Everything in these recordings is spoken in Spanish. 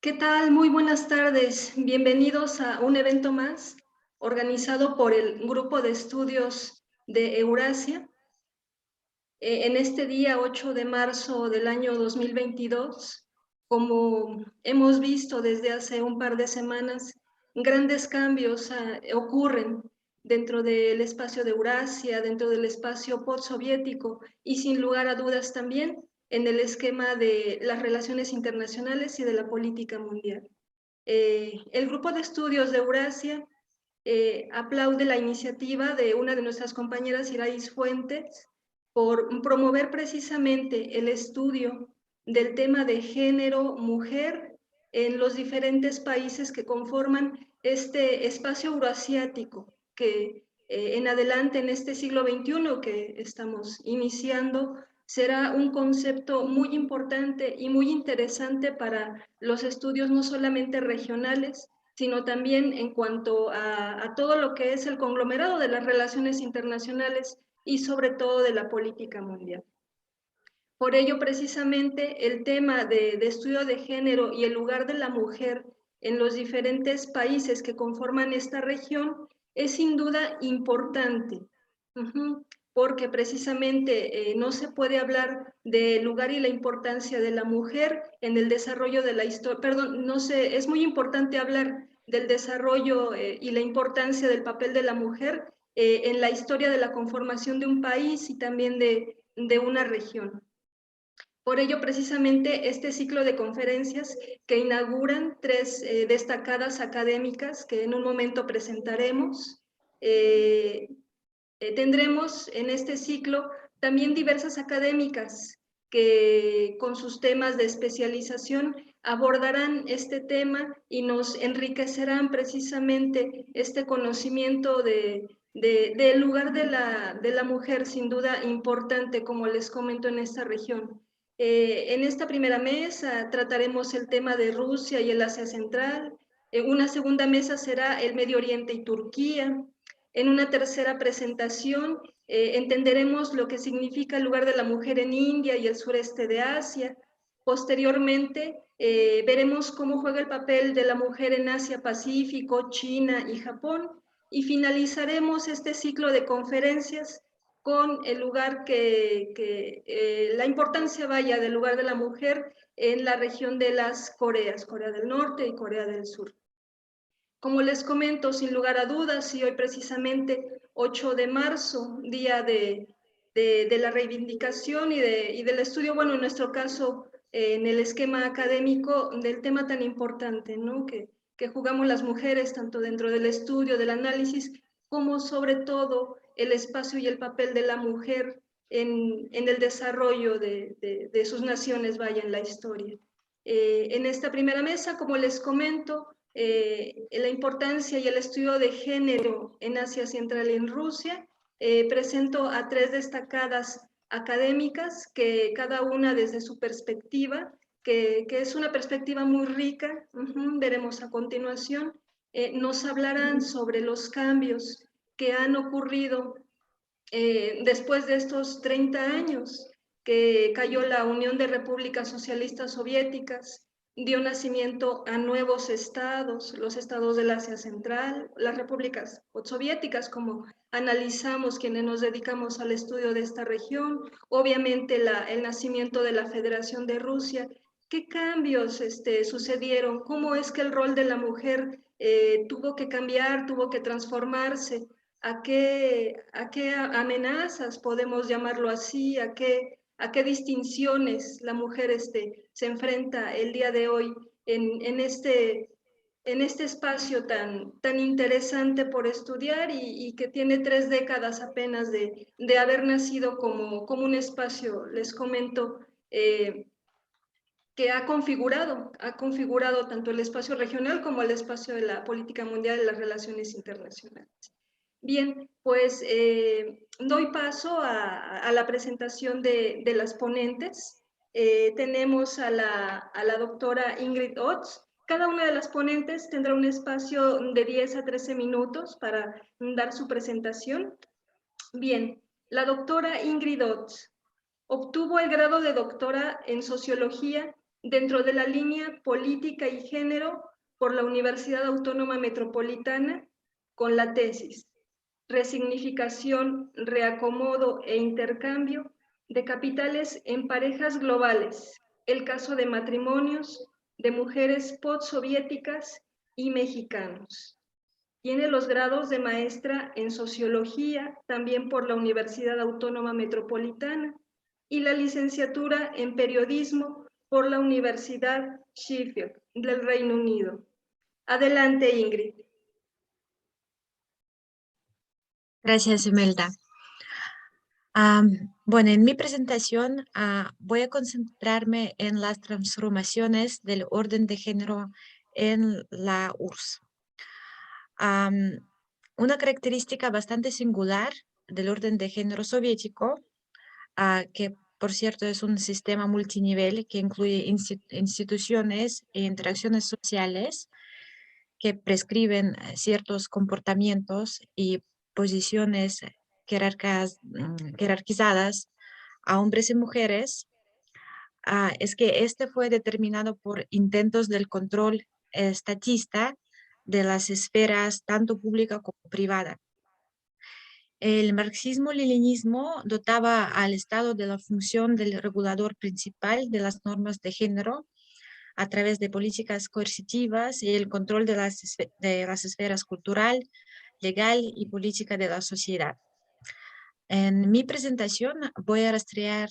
¿Qué tal? Muy buenas tardes. Bienvenidos a un evento más organizado por el Grupo de Estudios de Eurasia. En este día 8 de marzo del año 2022, como hemos visto desde hace un par de semanas, grandes cambios ocurren dentro del espacio de Eurasia, dentro del espacio postsoviético y sin lugar a dudas también en el esquema de las relaciones internacionales y de la política mundial. El grupo de estudios de Eurasia aplaude la iniciativa de una de nuestras compañeras, Irais Fuentes, por promover precisamente el estudio del tema de género, mujer, en los diferentes países que conforman este espacio euroasiático que en adelante en este siglo XXI que estamos iniciando será un concepto muy importante y muy interesante para los estudios no solamente regionales, sino también en cuanto a todo lo que es el conglomerado de las relaciones internacionales y sobre todo de la política mundial. Por ello, precisamente, el tema de estudio de género y el lugar de la mujer en los diferentes países que conforman esta región es sin duda importante, porque precisamente no se puede hablar del lugar y la importancia de la mujer en el desarrollo de la historia, perdón, no sé, es muy importante hablar del desarrollo y la importancia del papel de la mujer en la historia de la conformación de un país y también de una región. Por ello, precisamente, este ciclo de conferencias que inauguran tres destacadas académicas que en un momento presentaremos, tendremos en este ciclo también diversas académicas que con sus temas de especialización abordarán este tema y nos enriquecerán precisamente este conocimiento del lugar de la mujer, sin duda importante, como les comento, en esta región. En esta primera mesa trataremos el tema de Rusia y el Asia Central. Una segunda mesa será el Medio Oriente y Turquía. En una tercera presentación entenderemos lo que significa el lugar de la mujer en India y el sureste de Asia. Posteriormente veremos cómo juega el papel de la mujer en Asia Pacífico, China y Japón. Y finalizaremos este ciclo de conferencias con el lugar la importancia vaya del lugar de la mujer en la región de las Coreas, Corea del Norte y Corea del Sur. Como les comento, sin lugar a dudas, y hoy precisamente 8 de marzo, día de la reivindicación y del estudio, bueno, en nuestro caso, en el esquema académico del tema tan importante, ¿no? Que jugamos las mujeres, tanto dentro del estudio, del análisis, como sobre todo el espacio y el papel de la mujer en el desarrollo de sus naciones, vaya, en la historia. En esta primera mesa, como les comento, la importancia y el estudio de género en Asia Central y en Rusia. Presento a tres destacadas académicas que cada una desde su perspectiva, que es una perspectiva muy rica, veremos a continuación, nos hablarán sobre los cambios que han ocurrido después de estos 30 años que cayó la Unión de Repúblicas Socialistas Soviéticas, dio nacimiento a nuevos estados, los estados del Asia Central, las repúblicas soviéticas, como analizamos quienes nos dedicamos al estudio de esta región, obviamente el nacimiento de la Federación de Rusia. ¿Qué cambios sucedieron? ¿Cómo es que el rol de la mujer tuvo que cambiar, tuvo que transformarse? ¿A qué amenazas, podemos llamarlo así, a qué distinciones la mujer se enfrenta el día de hoy en este espacio tan interesante por estudiar y que tiene 3 décadas apenas de haber nacido como un espacio, les comento, que ha configurado tanto el espacio regional como el espacio de la política mundial y las relaciones internacionales. Bien, pues doy paso a la presentación de las ponentes. Tenemos a la doctora Ingrid Ots. Cada una de las ponentes tendrá un espacio de 10 a 13 minutos para dar su presentación. Bien, la doctora Ingrid Ots obtuvo el grado de doctora en Sociología dentro de la línea Política y Género por la Universidad Autónoma Metropolitana, con la tesis Resignificación, reacomodo e intercambio de capitales en parejas globales, el caso de matrimonios de mujeres postsoviéticas y mexicanos. Tiene los grados de maestra en Sociología, también por la Universidad Autónoma Metropolitana, y la licenciatura en Periodismo por la Universidad Sheffield del Reino Unido. Adelante, Ingrid. Gracias, Imelda. Bueno, en mi presentación voy a concentrarme en las transformaciones del orden de género en la URSS. Una característica bastante singular del orden de género soviético, que por cierto es un sistema multinivel que incluye instituciones e interacciones sociales que prescriben ciertos comportamientos y posiciones jerarquizadas a hombres y mujeres, es que este fue determinado por intentos del control estatista de las esferas tanto pública como privada. El marxismo-leninismo dotaba al Estado de la función del regulador principal de las normas de género a través de políticas coercitivas y el control de las esferas cultural, legal y política de la sociedad. En mi presentación voy a rastrear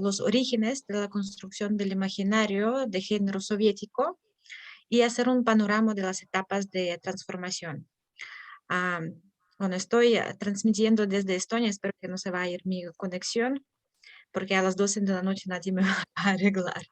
los orígenes de la construcción del imaginario de género soviético y hacer un panorama de las etapas de transformación. Bueno, estoy transmitiendo desde Estonia, espero que no se va a ir mi conexión, porque a las 12 de la noche nadie me va a arreglar.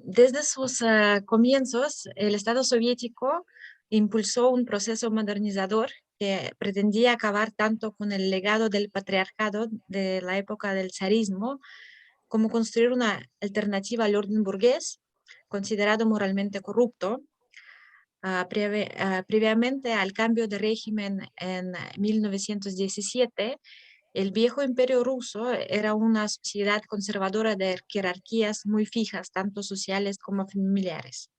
Desde sus comienzos, el Estado soviético impulsó un proceso modernizador que pretendía acabar tanto con el legado del patriarcado de la época del zarismo, como construir una alternativa al orden burgués, considerado moralmente corrupto. Previamente al cambio de régimen en 1917, el viejo imperio ruso era una sociedad conservadora de jerarquías muy fijas, tanto sociales como familiares.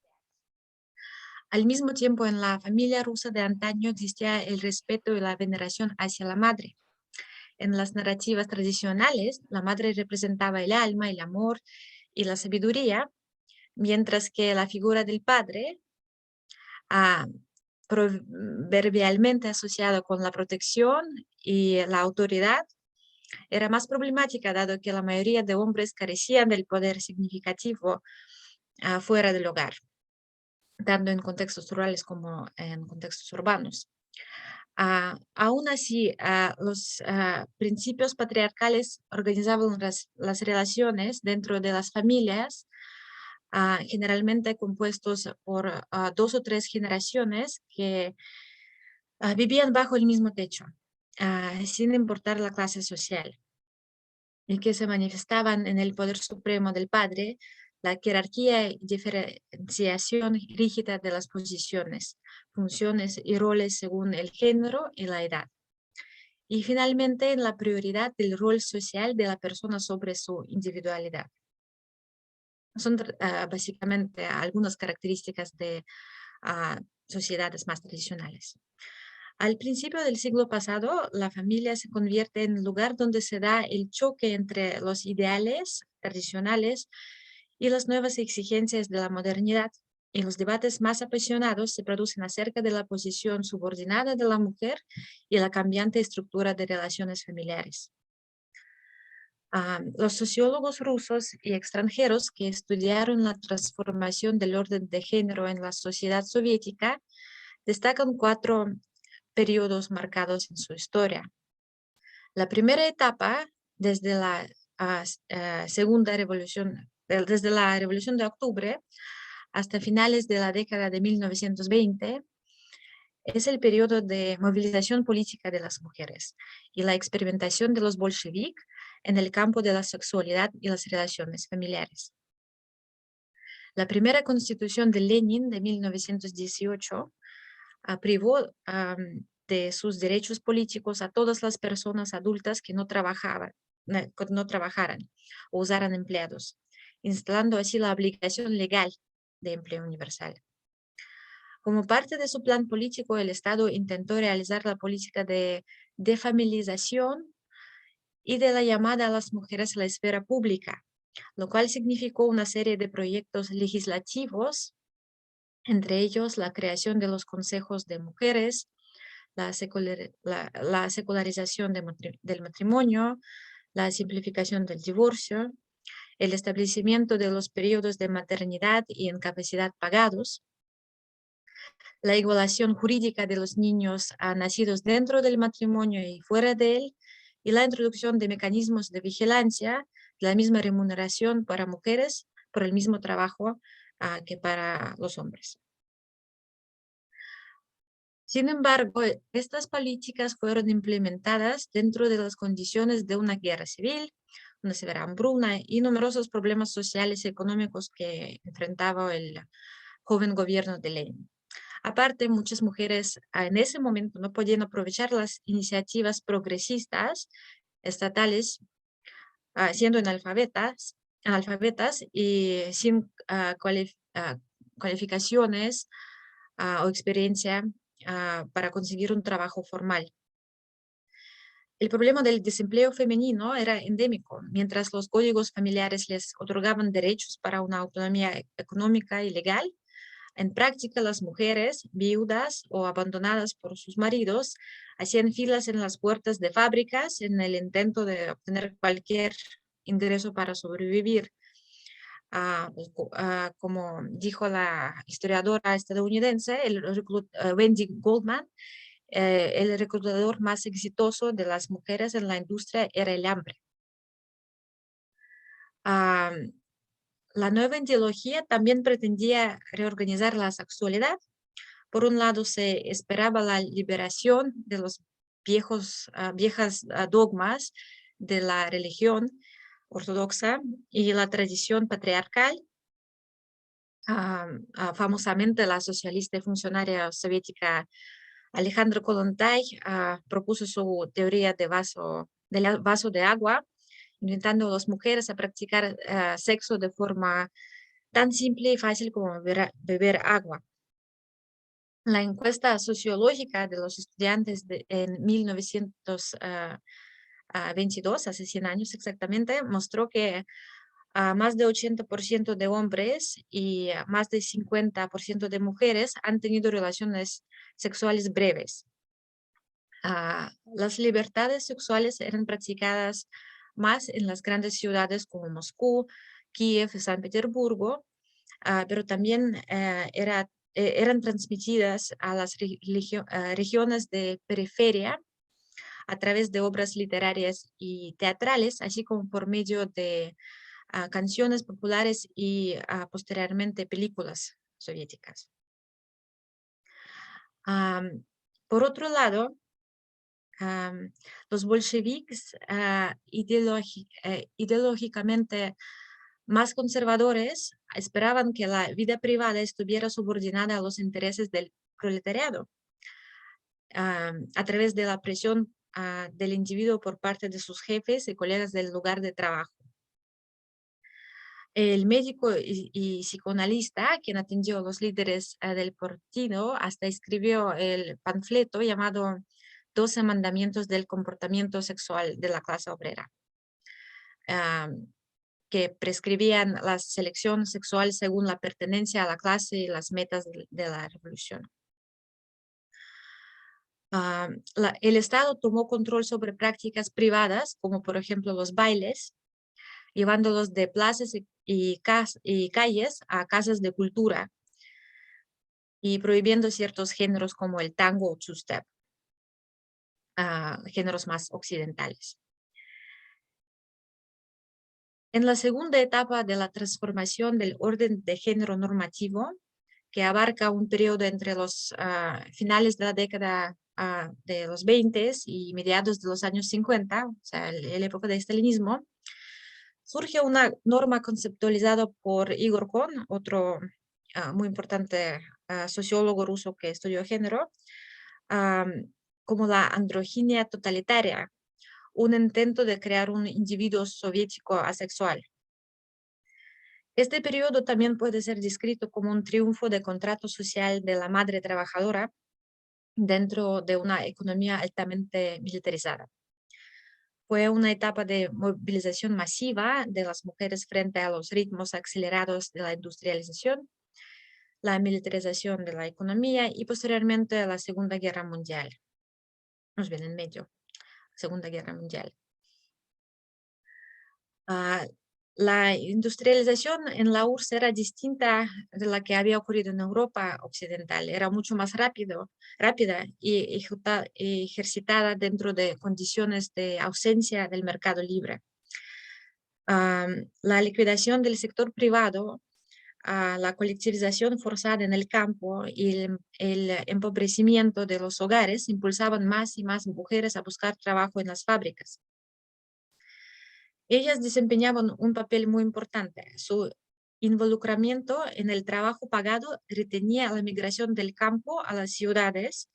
Al mismo tiempo, en la familia rusa de antaño existía el respeto y la veneración hacia la madre. En las narrativas tradicionales, la madre representaba el alma, el amor y la sabiduría, mientras que la figura del padre, proverbialmente asociada con la protección y la autoridad, era más problemática dado que la mayoría de hombres carecían del poder significativo fuera del hogar, tanto en contextos rurales como en contextos urbanos. Aún así, los principios patriarcales organizaban las relaciones dentro de las familias, generalmente compuestos por 2 o 3 generaciones que vivían bajo el mismo techo, sin importar la clase social, y que se manifestaban en el poder supremo del padre, la jerarquía y diferenciación rígida de las posiciones, funciones y roles según el género y la edad. Y finalmente, en la prioridad del rol social de la persona sobre su individualidad. Son básicamente algunas características de sociedades más tradicionales. Al principio del siglo pasado, la familia se convierte en el lugar donde se da el choque entre los ideales tradicionales y las nuevas exigencias de la modernidad. Y los debates más apasionados se producen acerca de la posición subordinada de la mujer y la cambiante estructura de relaciones familiares. Los sociólogos rusos y extranjeros que estudiaron la transformación del orden de género en la sociedad soviética destacan 4 periodos marcados en su historia. La primera etapa, desde la segunda revolución, desde la Revolución de Octubre hasta finales de la década de 1920, es el periodo de movilización política de las mujeres y la experimentación de los bolcheviques en el campo de la sexualidad y las relaciones familiares. La primera constitución de Lenin de 1918 privó de sus derechos políticos a todas las personas adultas que que no trabajaran o usaran empleados, instalando así la obligación legal de empleo universal. Como parte de su plan político, el Estado intentó realizar la política de familiarización y de la llamada a las mujeres a la esfera pública, lo cual significó una serie de proyectos legislativos, entre ellos la creación de los consejos de mujeres, la secularización del matrimonio, la simplificación del divorcio, el establecimiento de los periodos de maternidad y incapacidad pagados, la igualación jurídica de los niños nacidos dentro del matrimonio y fuera de él, y la introducción de mecanismos de vigilancia, la misma remuneración para mujeres por el mismo trabajo que para los hombres. Sin embargo, estas políticas fueron implementadas dentro de las condiciones de una guerra civil, una severa hambruna y numerosos problemas sociales y económicos que enfrentaba el joven gobierno de Lenin. Aparte, muchas mujeres en ese momento no podían aprovechar las iniciativas progresistas estatales, siendo analfabetas y sin cualificaciones o experiencia para conseguir un trabajo formal. El problema del desempleo femenino era endémico. Mientras los códigos familiares les otorgaban derechos para una autonomía económica y legal, en práctica las mujeres, viudas o abandonadas por sus maridos, hacían filas en las puertas de fábricas en el intento de obtener cualquier ingreso para sobrevivir. Como dijo la historiadora estadounidense, Wendy Goldman, el reclutador más exitoso de las mujeres en la industria era el hambre. La nueva ideología también pretendía reorganizar la sexualidad. Por un lado, se esperaba la liberación de los viejas dogmas de la religión ortodoxa y la tradición patriarcal. Famosamente, la socialista y funcionaria soviética Alejandra Kollontai propuso su teoría del vaso de agua, invitando a las mujeres a practicar sexo de forma tan simple y fácil como beber agua. La encuesta sociológica de los estudiantes en 1922, hace 100 años exactamente, mostró que más de 80% de hombres y más de 50% de mujeres han tenido relaciones sexuales breves. Las libertades sexuales eran practicadas más en las grandes ciudades como Moscú, Kiev y San Petersburgo, pero también eran transmitidas a las regiones de periferia a través de obras literarias y teatrales, así como por medio de canciones populares y posteriormente películas soviéticas. Por otro lado, los bolcheviques ideológicamente más conservadores esperaban que la vida privada estuviera subordinada a los intereses del proletariado a través de la presión del individuo por parte de sus jefes y colegas del lugar de trabajo. El médico y psicoanalista, quien atendió a los líderes del partido, hasta escribió el panfleto llamado 12 mandamientos del comportamiento sexual de la clase obrera, que prescribían la selección sexual según la pertenencia a la clase y las metas de la revolución. El Estado tomó control sobre prácticas privadas, como por ejemplo los bailes, llevándolos de plazas y calles a casas de cultura y prohibiendo ciertos géneros como el tango o two-step, géneros más occidentales. En la segunda etapa de la transformación del orden de género normativo, que abarca un periodo entre los finales de la década de los 20 y mediados de los años 50, o sea, la época del estalinismo, surge una norma conceptualizada por Igor Kohn, otro muy importante sociólogo ruso que estudió género, como la androginia totalitaria, un intento de crear un individuo soviético asexual. Este periodo también puede ser descrito como un triunfo de contrato social de la madre trabajadora dentro de una economía altamente militarizada. Fue una etapa de movilización masiva de las mujeres frente a los ritmos acelerados de la industrialización, la militarización de la economía y posteriormente a la Segunda Guerra Mundial. Nos viene en medio, Segunda Guerra Mundial. La industrialización en la URSS era distinta de la que había ocurrido en Europa occidental. Era mucho más rápida y ejercitada dentro de condiciones de ausencia del mercado libre. La liquidación del sector privado, la colectivización forzada en el campo y el empobrecimiento de los hogares impulsaban más y más mujeres a buscar trabajo en las fábricas. Ellas desempeñaban un papel muy importante. Su involucramiento en el trabajo pagado retenía la migración del campo a las ciudades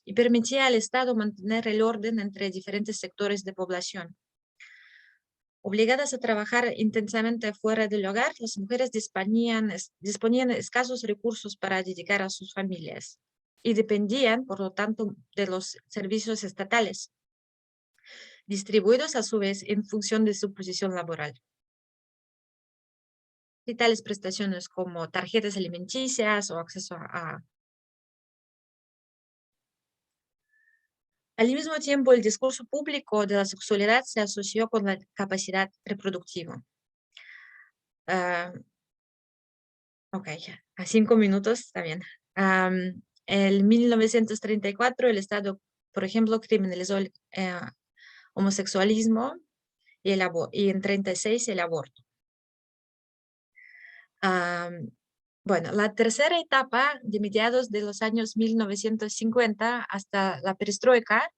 y permitía al Estado mantener el orden entre diferentes sectores de población. Obligadas a trabajar intensamente fuera del hogar, las mujeres disponían de escasos recursos para dedicar a sus familias y dependían, por lo tanto, de los servicios estatales, distribuidos a su vez en función de su posición laboral. Y tales prestaciones como tarjetas alimenticias o acceso a... Al mismo tiempo, el discurso público de la sexualidad se asoció con la capacidad reproductiva. Ok, a 5 minutos, está bien. En 1934 el Estado, por ejemplo, criminalizó el homosexualismo y en 1936 el aborto. Bueno, la tercera etapa de mediados de los años 1950 hasta la perestroika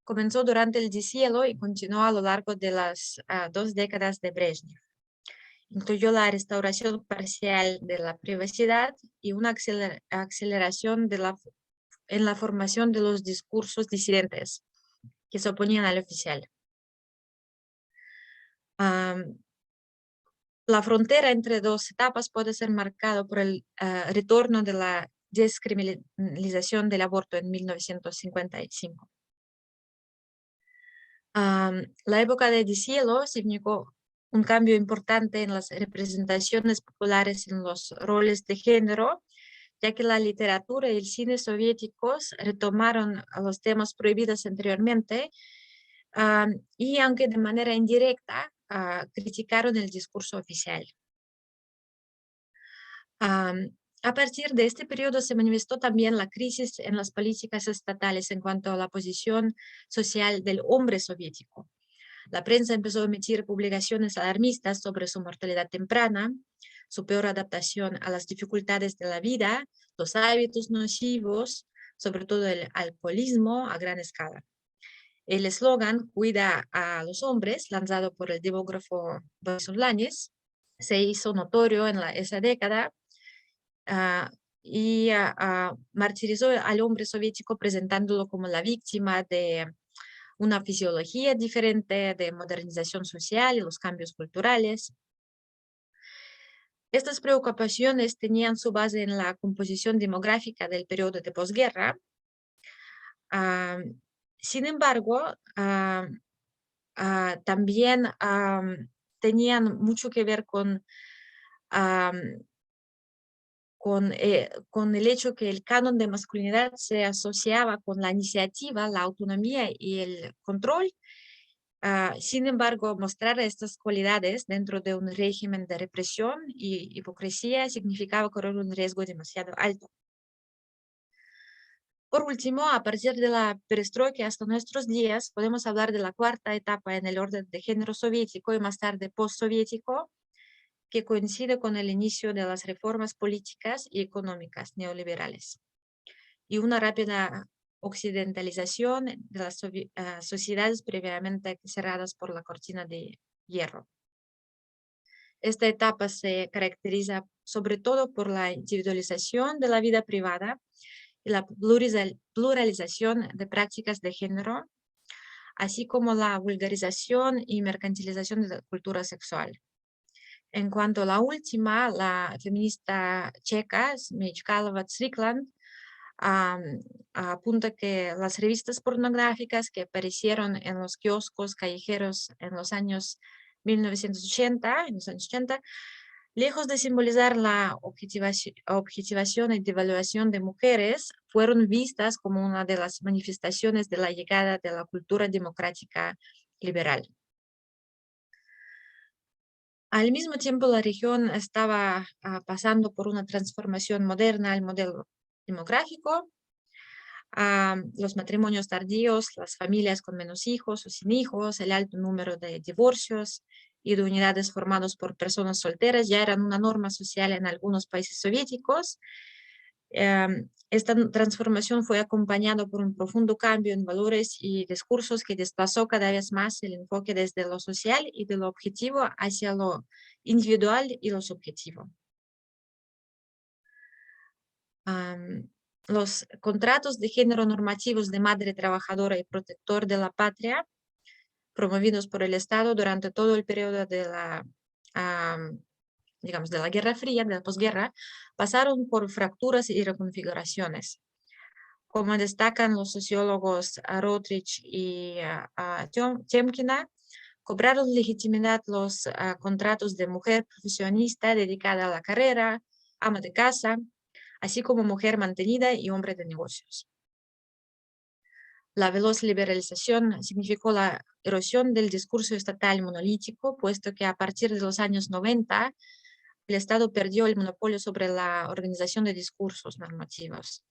comenzó durante el deshielo y continuó a lo largo de las 2 décadas de Brezhnev. Incluyó la restauración parcial de la privacidad y una aceleración en la formación de los discursos disidentes que se oponían al oficial. La frontera entre 2 etapas puede ser marcada por el retorno de la descriminalización del aborto en 1955. La época de deshielo significó un cambio importante en las representaciones populares en los roles de género, ya que la literatura y el cine soviéticos retomaron los temas prohibidos anteriormente y, aunque de manera indirecta, criticaron el discurso oficial. A partir de este periodo se manifestó también la crisis en las políticas estatales en cuanto a la posición social del hombre soviético. La prensa empezó a emitir publicaciones alarmistas sobre su mortalidad temprana, su peor adaptación a las dificultades de la vida, los hábitos nocivos, sobre todo el alcoholismo a gran escala. El eslogan "Cuida a los hombres", lanzado por el demógrafo Boris Lanes, se hizo notorio en esa década y martirizó al hombre soviético presentándolo como la víctima de una fisiología diferente, de modernización social y los cambios culturales. Estas preocupaciones tenían su base en la composición demográfica del periodo de posguerra. Sin embargo, también tenían mucho que ver con el hecho que el canon de masculinidad se asociaba con la iniciativa, la autonomía y el control. Sin embargo, mostrar estas cualidades dentro de un régimen de represión y hipocresía significaba correr un riesgo demasiado alto. Por último, a partir de la perestroika hasta nuestros días, podemos hablar de la cuarta etapa en el orden de género soviético y más tarde postsoviético, que coincide con el inicio de las reformas políticas y económicas neoliberales y una rápida occidentalización de las sociedades previamente cerradas por la cortina de hierro. Esta etapa se caracteriza sobre todo por la individualización de la vida privada y la pluralización de prácticas de género, así como la vulgarización y mercantilización de la cultura sexual. En cuanto a la última, la feminista checa, Smejkalova Strickland, apunta que las revistas pornográficas que aparecieron en los kioscos callejeros en los años 1980, lejos de simbolizar la objetivación y devaluación de mujeres, fueron vistas como una de las manifestaciones de la llegada de la cultura democrática liberal. Al mismo tiempo, la región estaba pasando por una transformación moderna al modelo demográfico. Los matrimonios tardíos, las familias con menos hijos o sin hijos, el alto número de divorcios y de unidades formadas por personas solteras ya eran una norma social en algunos países soviéticos. Esta transformación fue acompañada por un profundo cambio en valores y discursos que desplazó cada vez más el enfoque desde lo social y de lo objetivo hacia lo individual y lo subjetivo. Los contratos de género normativos de madre trabajadora y protector de la patria, promovidos por el Estado durante todo el periodo de la, digamos, de la Guerra Fría, de la posguerra, pasaron por fracturas y reconfiguraciones. Como destacan los sociólogos Rotrich y Temkina, cobraron legitimidad los contratos de mujer profesionista dedicada a la carrera, ama de casa, así como mujer mantenida y hombre de negocios. La veloz liberalización significó la erosión del discurso estatal monolítico, puesto que a partir de los años 90 el Estado perdió el monopolio sobre la organización de discursos normativos.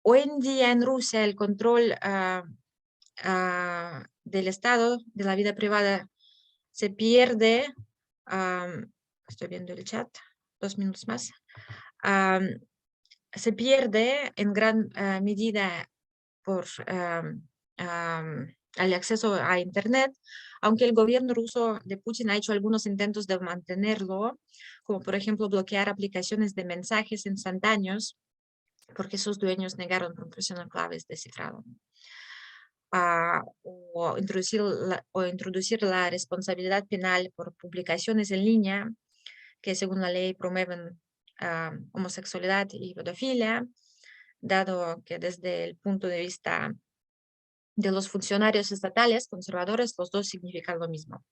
Hoy en día en Rusia el control del Estado, de la vida privada, se pierde. Estoy viendo el chat, 2 minutos más. Se pierde en gran medida por el acceso a Internet, aunque el gobierno ruso de Putin ha hecho algunos intentos de mantenerlo, como por ejemplo bloquear aplicaciones de mensajes instantáneos, porque sus dueños negaron proporcionar claves de cifrado. O introducir la responsabilidad penal por publicaciones en línea que según la ley promueven homosexualidad y pedofilia, dado que desde el punto de vista de los funcionarios estatales conservadores, los dos significan lo mismo.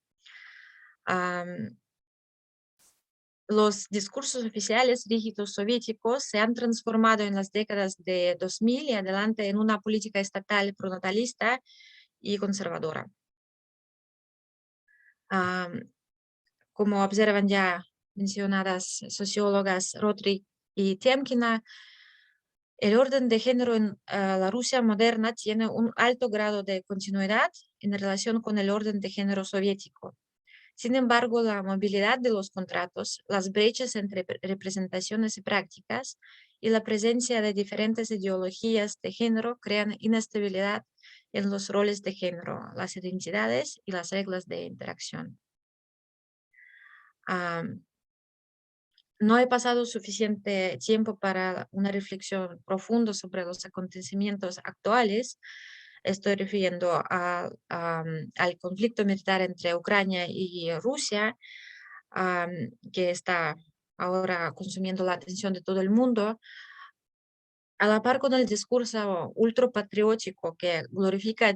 Los discursos oficiales rígidos soviéticos se han transformado en las décadas de 2000 y adelante en una política estatal pronatalista y conservadora. Como observan ya mencionadas sociólogas Rotrich y Temkina, el orden de género en la Rusia moderna tiene un alto grado de continuidad en relación con el orden de género soviético. Sin embargo, la movilidad de los contratos, las brechas entre representaciones y prácticas y la presencia de diferentes ideologías de género crean inestabilidad en los roles de género, las identidades y las reglas de interacción. No he pasado suficiente tiempo para una reflexión profunda sobre los acontecimientos actuales. Estoy refiriendo al conflicto militar entre Ucrania y Rusia, que está ahora consumiendo la atención de todo el mundo, a la par con el discurso ultrapatriótico que glorifica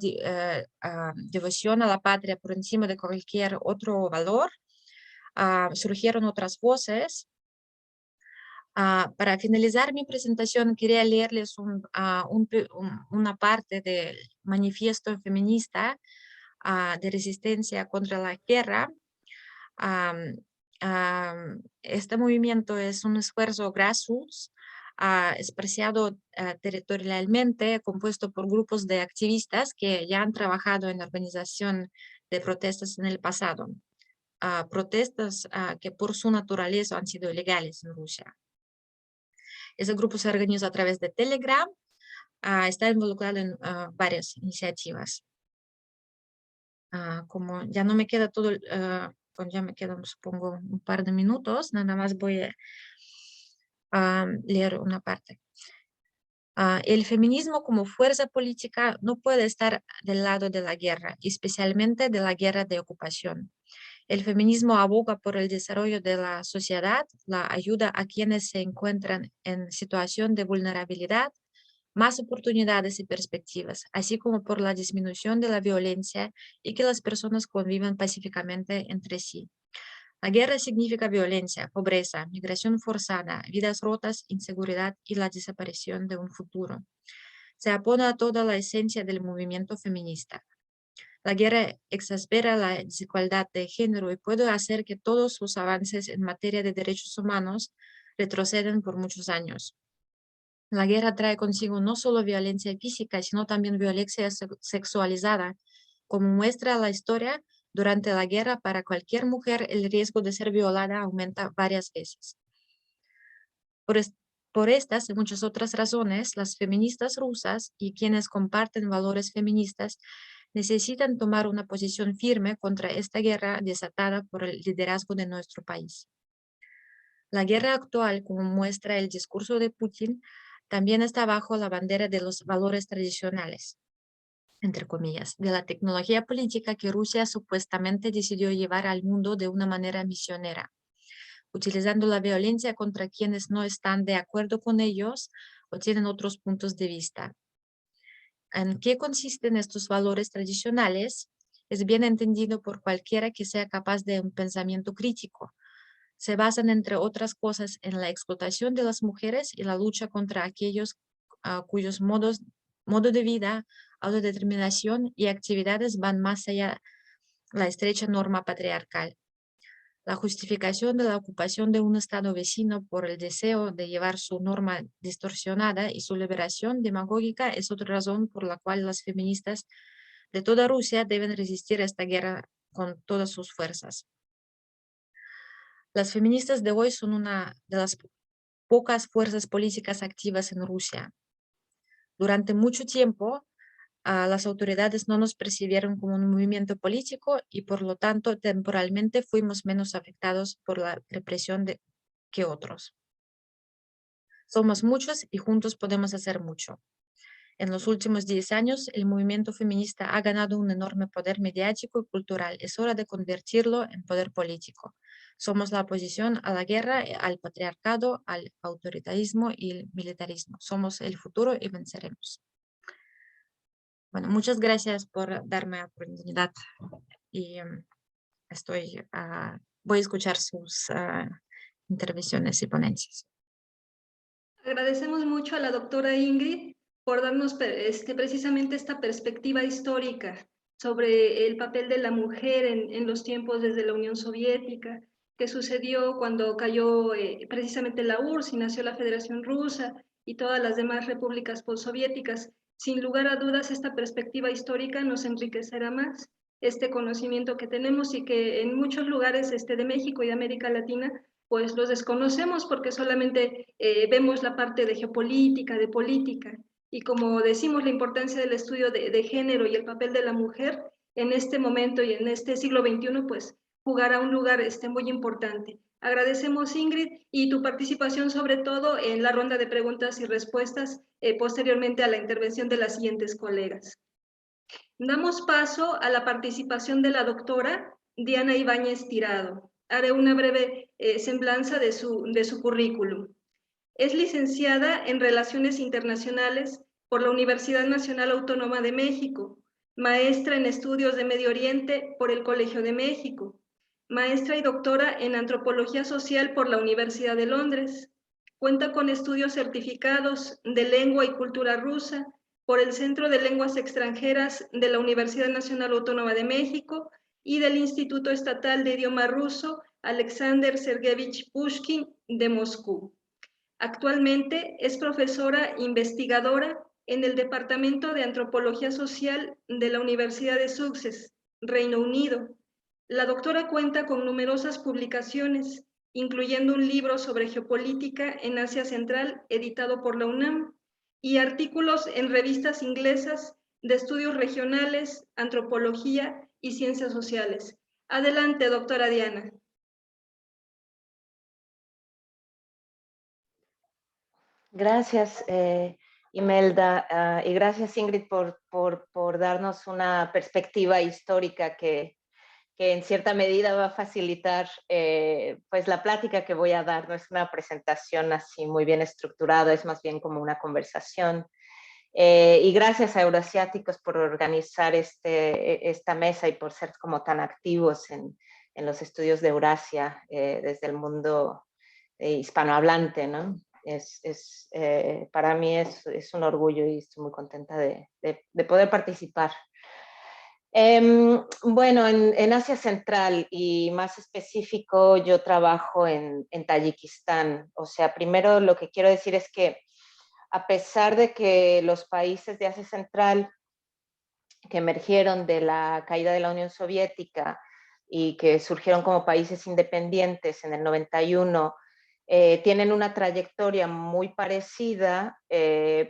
devoción a la patria por encima de cualquier otro valor. Surgieron otras voces. Para finalizar mi presentación, quería leerles una parte del manifiesto feminista de resistencia contra la guerra. Este movimiento es un esfuerzo grassroots, expresado territorialmente, compuesto por grupos de activistas que ya han trabajado en la organización de protestas en el pasado. Protestas que por su naturaleza han sido ilegales en Rusia. Ese grupo se organiza a través de Telegram, está involucrado en varias iniciativas. Como ya no me queda todo, pues ya me quedan, supongo, un par de minutos, nada más voy leer una parte. El feminismo como fuerza política no puede estar del lado de la guerra, especialmente de la guerra de ocupación. El feminismo aboga por el desarrollo de la sociedad, la ayuda a quienes se encuentran en situación de vulnerabilidad, más oportunidades y perspectivas, así como por la disminución de la violencia y que las personas convivan pacíficamente entre sí. La guerra significa violencia, pobreza, migración forzada, vidas rotas, inseguridad y la desaparición de un futuro. Se opone a toda la esencia del movimiento feminista. La guerra exacerba la desigualdad de género y puede hacer que todos los avances en materia de derechos humanos retrocedan por muchos años. La guerra trae consigo no solo violencia física, sino también violencia sexualizada. Como muestra la historia, durante la guerra para cualquier mujer el riesgo de ser violada aumenta varias veces. Por estas y muchas otras razones, las feministas rusas y quienes comparten valores feministas necesitan tomar una posición firme contra esta guerra desatada por el liderazgo de nuestro país. La guerra actual, como muestra el discurso de Putin, también está bajo la bandera de los valores tradicionales, entre comillas, de la tecnología política que Rusia supuestamente decidió llevar al mundo de una manera misionera, utilizando la violencia contra quienes no están de acuerdo con ellos o tienen otros puntos de vista. ¿En qué consisten estos valores tradicionales? Es bien entendido por cualquiera que sea capaz de un pensamiento crítico. Se basan, entre otras cosas, en la explotación de las mujeres y la lucha contra aquellos cuyos modo de vida, autodeterminación y actividades van más allá de la estrecha norma patriarcal. La justificación de la ocupación de un estado vecino por el deseo de llevar su norma distorsionada y su liberación demagógica es otra razón por la cual las feministas de toda Rusia deben resistir a esta guerra con todas sus fuerzas. Las feministas de hoy son una de las pocas fuerzas políticas activas en Rusia. Durante mucho tiempo, las autoridades no nos percibieron como un movimiento político y por lo tanto temporalmente fuimos menos afectados por la represión que otros. Somos muchos y juntos podemos hacer mucho. En los últimos 10 años, el movimiento feminista ha ganado un enorme poder mediático y cultural. Es hora de convertirlo en poder político. Somos la oposición a la guerra, al patriarcado, al autoritarismo y el militarismo. Somos el futuro y venceremos. Bueno, muchas gracias por darme la oportunidad y voy a escuchar sus intervenciones y ponencias. Agradecemos mucho a la doctora Ingrid por darnos precisamente esta perspectiva histórica sobre el papel de la mujer en los tiempos desde la Unión Soviética, qué sucedió cuando cayó precisamente la URSS y nació la Federación Rusa y todas las demás repúblicas postsoviéticas. Sin lugar a dudas, esta perspectiva histórica nos enriquecerá más este conocimiento que tenemos y que en muchos lugares de México y de América Latina pues los desconocemos porque solamente vemos la parte de geopolítica, de política, y como decimos, la importancia del estudio de género y el papel de la mujer en este momento y en este siglo XXI, pues jugará un lugar muy importante. Agradecemos, Ingrid, y tu participación sobre todo en la ronda de preguntas y respuestas posteriormente a la intervención de las siguientes colegas. Damos paso a la participación de la doctora Diana Ibáñez Tirado. Haré una breve semblanza de su currículum. Es licenciada en Relaciones Internacionales por la Universidad Nacional Autónoma de México, maestra en Estudios de Medio Oriente por el Colegio de México, maestra y doctora en Antropología Social por la Universidad de Londres. Cuenta con estudios certificados de Lengua y Cultura Rusa por el Centro de Lenguas Extranjeras de la Universidad Nacional Autónoma de México y del Instituto Estatal de Idioma Ruso Alexander Sergeyevich Pushkin de Moscú. Actualmente es profesora investigadora en el Departamento de Antropología Social de la Universidad de Sussex, Reino Unido. La doctora cuenta con numerosas publicaciones, incluyendo un libro sobre geopolítica en Asia Central, editado por la UNAM, y artículos en revistas inglesas de estudios regionales, antropología y ciencias sociales. Adelante, doctora Diana. Gracias, Imelda, y gracias, Ingrid, por darnos una perspectiva histórica que en cierta medida va a facilitar pues la plática que voy a dar. No es una presentación así muy bien estructurada, es más bien como una conversación. Y gracias a Euroasiáticos por organizar esta mesa y por ser como tan activos en los estudios de Eurasia desde el mundo hispanohablante, ¿no? Para mí es un orgullo y estoy muy contenta de poder participar. Bueno, en Asia Central y más específico, yo trabajo en Tayikistán. O sea, primero lo que quiero decir es que a pesar de que los países de Asia Central que emergieron de la caída de la Unión Soviética y que surgieron como países independientes en el 91, tienen una trayectoria muy parecida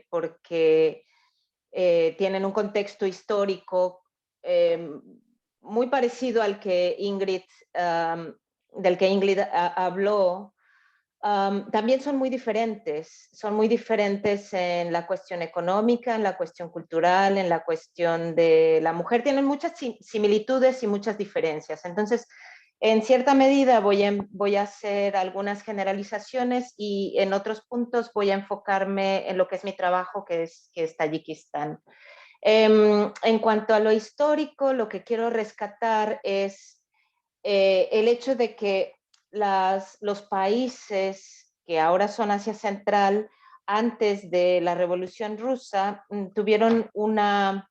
porque tienen un contexto histórico muy parecido al que del que Ingrid habló. También son muy diferentes en la cuestión económica, en la cuestión cultural, en la cuestión de la mujer. Tienen muchas similitudes y muchas diferencias. Entonces, en cierta medida voy a hacer algunas generalizaciones y en otros puntos voy a enfocarme en lo que es mi trabajo, que es Tayikistán. En cuanto a lo histórico, lo que quiero rescatar es el hecho de que los países que ahora son Asia Central, antes de la Revolución Rusa, tuvieron una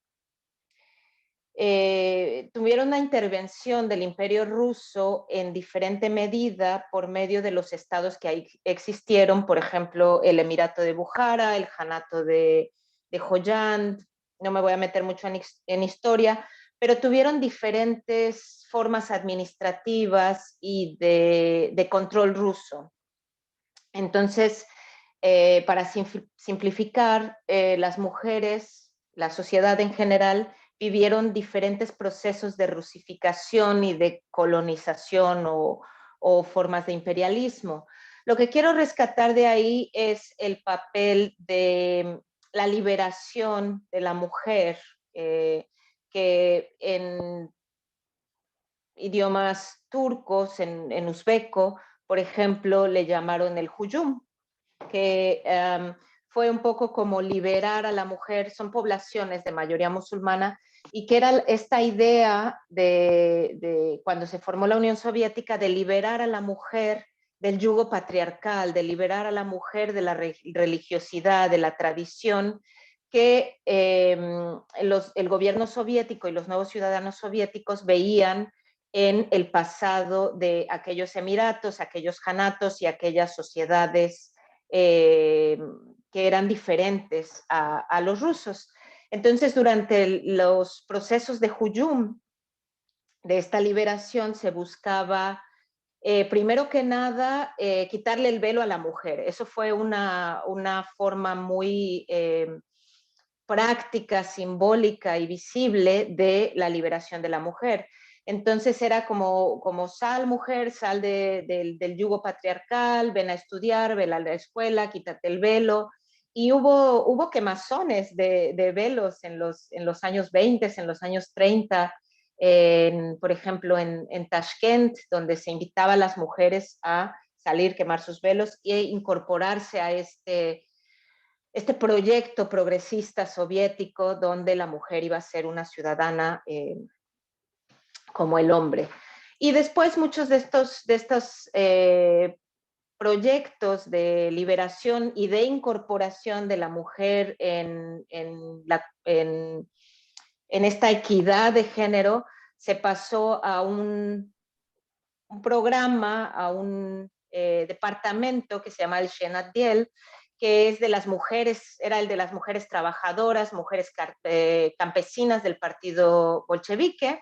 intervención del Imperio Ruso en diferente medida por medio de los estados que ahí existieron, por ejemplo, el Emirato de Bukhara, el Janato de Joyand. No me voy a meter mucho en historia, pero tuvieron diferentes formas administrativas y de control ruso. Entonces, para simplificar, las mujeres, la sociedad en general, vivieron diferentes procesos de rusificación y de colonización o formas de imperialismo. Lo que quiero rescatar de ahí es el papel de la liberación de la mujer, que en idiomas turcos, en uzbeco, por ejemplo, le llamaron el hujum, que fue un poco como liberar a la mujer. Son poblaciones de mayoría musulmana, y que era esta idea de cuando se formó la Unión Soviética, de liberar a la mujer del yugo patriarcal, de liberar a la mujer de la religiosidad, de la tradición que el gobierno soviético y los nuevos ciudadanos soviéticos veían en el pasado de aquellos emiratos, aquellos janatos y aquellas sociedades que eran diferentes a los rusos. Entonces, durante los procesos de Hujum, de esta liberación, se buscaba, primero que nada, quitarle el velo a la mujer. Eso fue una forma muy práctica, simbólica y visible de la liberación de la mujer. Entonces era como sal, mujer, sal del yugo patriarcal, ven a estudiar, ven a la escuela, quítate el velo. Y hubo quemazones de velos en los años 20, en los años 30, por ejemplo, en Tashkent, donde se invitaba a las mujeres a salir, quemar sus velos e incorporarse a este proyecto progresista soviético, donde la mujer iba a ser una ciudadana como el hombre. Y después muchos de estos proyectos de liberación y de incorporación de la mujer en esta equidad de género se pasó a un programa, a un departamento que se llama el Shenadiel, que es de las mujeres, era el de las mujeres trabajadoras, mujeres campesinas del partido bolchevique,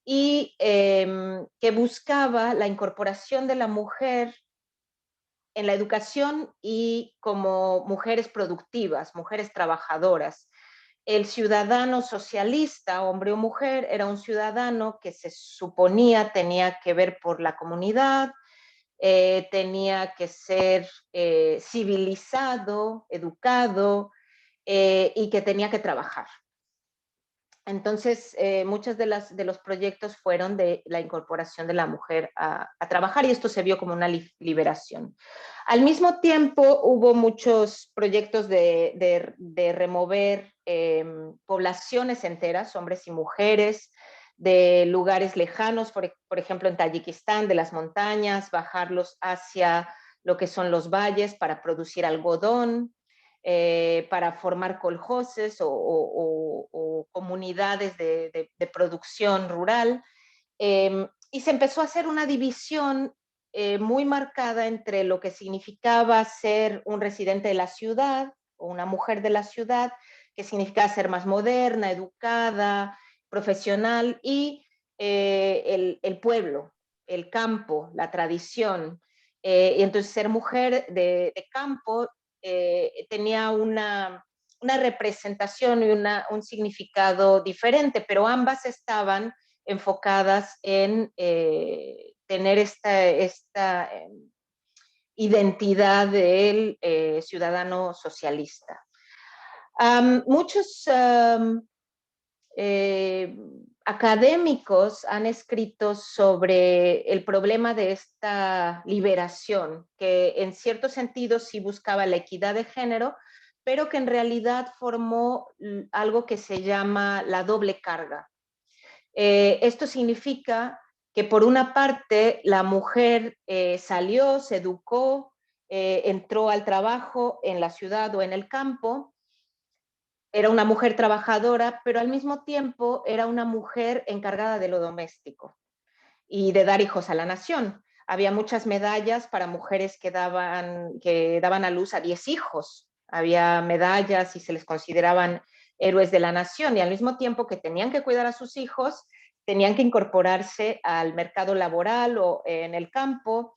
y que buscaba la incorporación de la mujer en la educación y como mujeres productivas, mujeres trabajadoras. El ciudadano socialista, hombre o mujer, era un ciudadano que se suponía tenía que ver por la comunidad, tenía que ser civilizado, educado, y que tenía que trabajar. Entonces, muchos de los proyectos fueron de la incorporación de la mujer a trabajar, y esto se vio como una liberación. Al mismo tiempo, hubo muchos proyectos de remover poblaciones enteras, hombres y mujeres, de lugares lejanos, por ejemplo, en Tayikistán, de las montañas, bajarlos hacia lo que son los valles para producir algodón, para formar coljoses o comunidades de producción rural. Y se empezó a hacer una división muy marcada entre lo que significaba ser un residente de la ciudad o una mujer de la ciudad, que significaba ser más moderna, educada, profesional, y el pueblo, el campo, la tradición. Y entonces ser mujer de campo tenía una representación y un significado diferente, pero ambas estaban enfocadas en tener esta identidad del ciudadano socialista. Muchos académicos han escrito sobre el problema de esta liberación, que en cierto sentido sí buscaba la equidad de género, pero que en realidad formó algo que se llama la doble carga. Esto significa que por una parte la mujer salió, se educó, entró al trabajo en la ciudad o en el campo, era una mujer trabajadora, pero al mismo tiempo era una mujer encargada de lo doméstico y de dar hijos a la nación. Había muchas medallas para mujeres que daban a luz a 10 hijos. Había medallas y se les consideraban héroes de la nación, y al mismo tiempo que tenían que cuidar a sus hijos, tenían que incorporarse al mercado laboral o en el campo,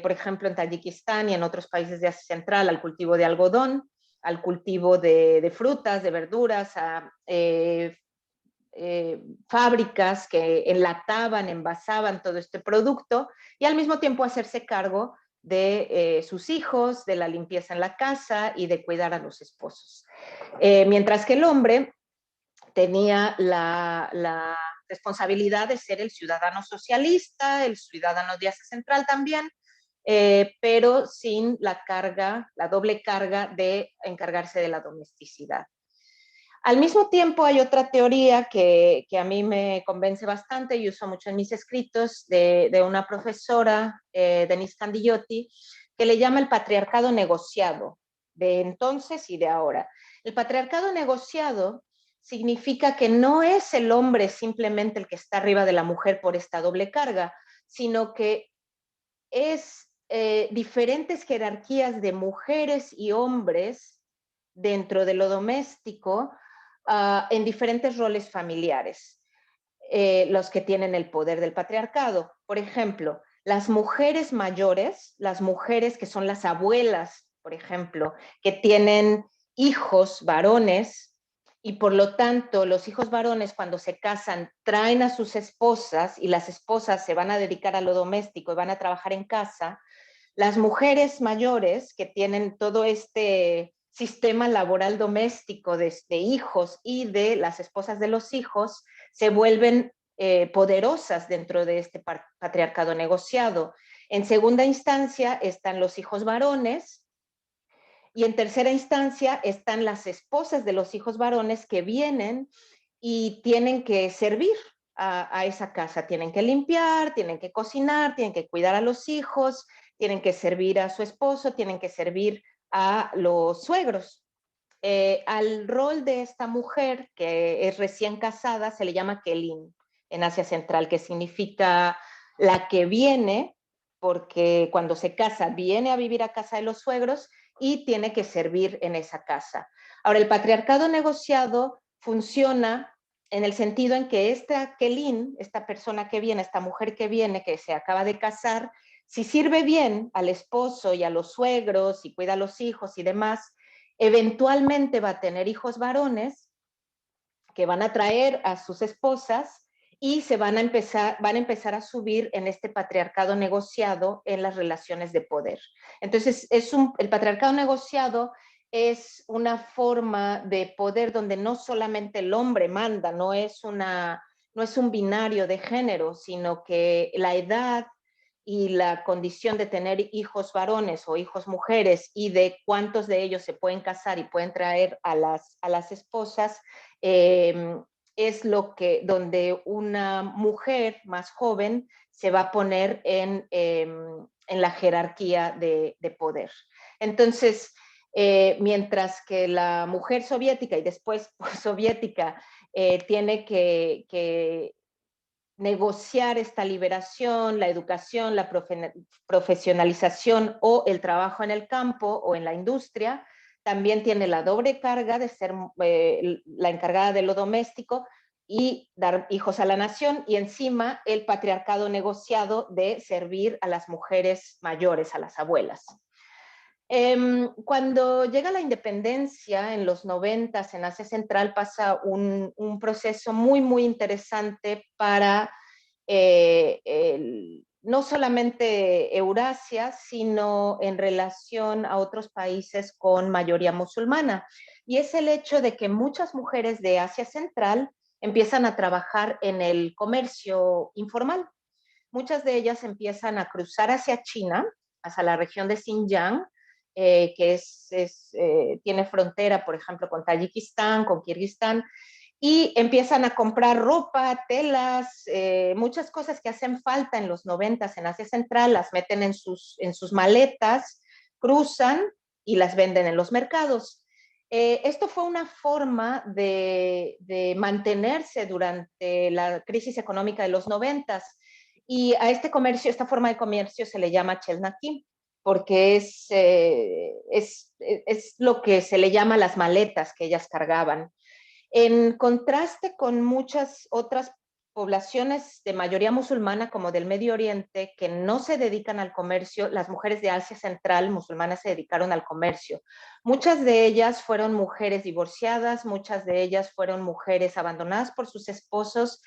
por ejemplo en Tayikistán y en otros países de Asia Central, al cultivo de algodón, al cultivo de frutas, de verduras, a fábricas que enlataban, envasaban todo este producto, y al mismo tiempo hacerse cargo de sus hijos, de la limpieza en la casa y de cuidar a los esposos. Mientras que el hombre tenía la responsabilidad de ser el ciudadano socialista, el ciudadano de Asia Central también, pero sin la doble carga de encargarse de la domesticidad. Al mismo tiempo hay otra teoría que a mí me convence bastante y uso mucho en mis escritos, de una profesora, Denise Candigliotti, que le llama el patriarcado negociado, de entonces y de ahora. El patriarcado negociado significa que no es el hombre simplemente el que está arriba de la mujer por esta doble carga, sino que es diferentes jerarquías de mujeres y hombres dentro de lo doméstico, en diferentes roles familiares, los que tienen el poder del patriarcado. Por ejemplo, las mujeres mayores, las mujeres que son las abuelas, por ejemplo, que tienen hijos varones, y por lo tanto los hijos varones cuando se casan traen a sus esposas, y las esposas se van a dedicar a lo doméstico y van a trabajar en casa. Las mujeres mayores que tienen todo este sistema laboral doméstico de hijos y de las esposas de los hijos se vuelven poderosas dentro de este patriarcado negociado. En segunda instancia están los hijos varones, y en tercera instancia están las esposas de los hijos varones que vienen y tienen que servir a esa casa. Tienen que limpiar, tienen que cocinar, tienen que cuidar a los hijos, tienen que servir a su esposo, tienen que servir a los suegros. Al rol de esta mujer que es recién casada se le llama Kelin en Asia Central, que significa la que viene, porque cuando se casa viene a vivir a casa de los suegros y tiene que servir en esa casa. Ahora, el patriarcado negociado funciona en el sentido en que esta Kelin, esta persona que viene, esta mujer que viene, que se acaba de casar, si sirve bien al esposo y a los suegros y cuida a los hijos y demás, eventualmente va a tener hijos varones que van a traer a sus esposas y van a empezar a subir en este patriarcado negociado en las relaciones de poder. Entonces, el patriarcado negociado es una forma de poder donde no solamente el hombre manda, no es un binario de género, sino que la edad y la condición de tener hijos varones o hijos mujeres y de cuántos de ellos se pueden casar y pueden traer a las esposas, es donde una mujer más joven se va a poner en la jerarquía de poder. Entonces, mientras que la mujer soviética y después soviética tiene que negociar esta liberación, la educación, la profesionalización o el trabajo en el campo o en la industria, también tiene la doble carga de ser la encargada de lo doméstico y dar hijos a la nación, y encima el patriarcado negociado de servir a las mujeres mayores, a las abuelas. Cuando llega la independencia en los 90 en Asia Central pasa un proceso muy, muy interesante para no solamente Eurasia, sino en relación a otros países con mayoría musulmana. Y es el hecho de que muchas mujeres de Asia Central empiezan a trabajar en el comercio informal. Muchas de ellas empiezan a cruzar hacia China, hacia la región de Xinjiang, que tiene frontera, por ejemplo, con Tayikistán, con Kirguistán, y empiezan a comprar ropa, telas, muchas cosas que hacen falta en los 90 en Asia Central, las meten en sus maletas, cruzan y las venden en los mercados. Esto fue una forma de mantenerse durante la crisis económica de los 90 y a este comercio, esta forma de comercio se le llama chelnaki, porque es lo que se le llama las maletas que ellas cargaban. En contraste con muchas otras poblaciones de mayoría musulmana como del Medio Oriente que no se dedican al comercio, las mujeres de Asia Central musulmanas se dedicaron al comercio. Muchas de ellas fueron mujeres divorciadas, muchas de ellas fueron mujeres abandonadas por sus esposos.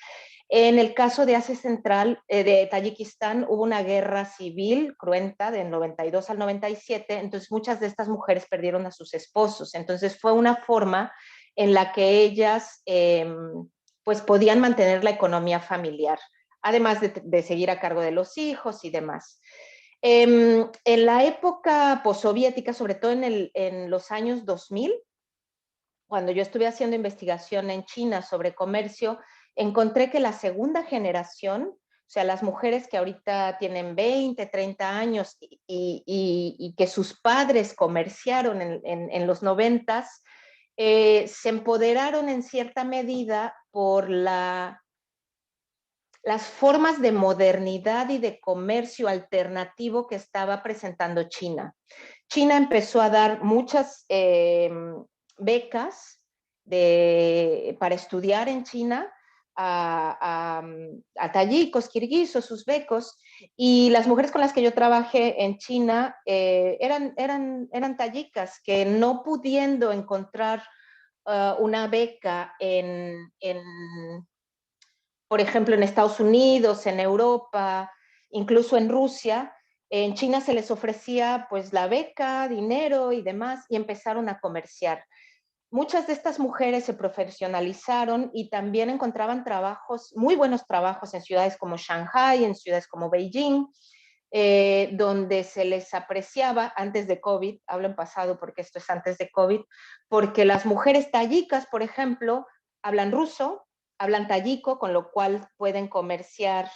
En el caso de Asia Central, de Tayikistán, hubo una guerra civil cruenta del 92 al 97, entonces muchas de estas mujeres perdieron a sus esposos. Entonces fue una forma en la que ellas pues podían mantener la economía familiar, además de seguir a cargo de los hijos y demás. En la época postsoviética, sobre todo en los años 2000, cuando yo estuve haciendo investigación en China sobre comercio, encontré que la segunda generación, o sea, las mujeres que ahorita tienen 20, 30 años y que sus padres comerciaron en los 90, se empoderaron en cierta medida por las formas de modernidad y de comercio alternativo que estaba presentando China. China empezó a dar muchas becas para estudiar en China a tayikos, kirguisos, uzbecos, y las mujeres con las que yo trabajé en China eran tayicas que no pudiendo encontrar una beca por ejemplo, en Estados Unidos, en Europa, incluso en Rusia, en China se les ofrecía pues la beca, dinero y demás, y empezaron a comerciar. Muchas de estas mujeres se profesionalizaron y también encontraban trabajos, muy buenos trabajos en ciudades como Shanghai, en ciudades como Beijing, donde se les apreciaba antes de COVID, hablo en pasado porque esto es antes de COVID, porque las mujeres tayicas, por ejemplo, hablan ruso, hablan tayiko, con lo cual pueden comerciar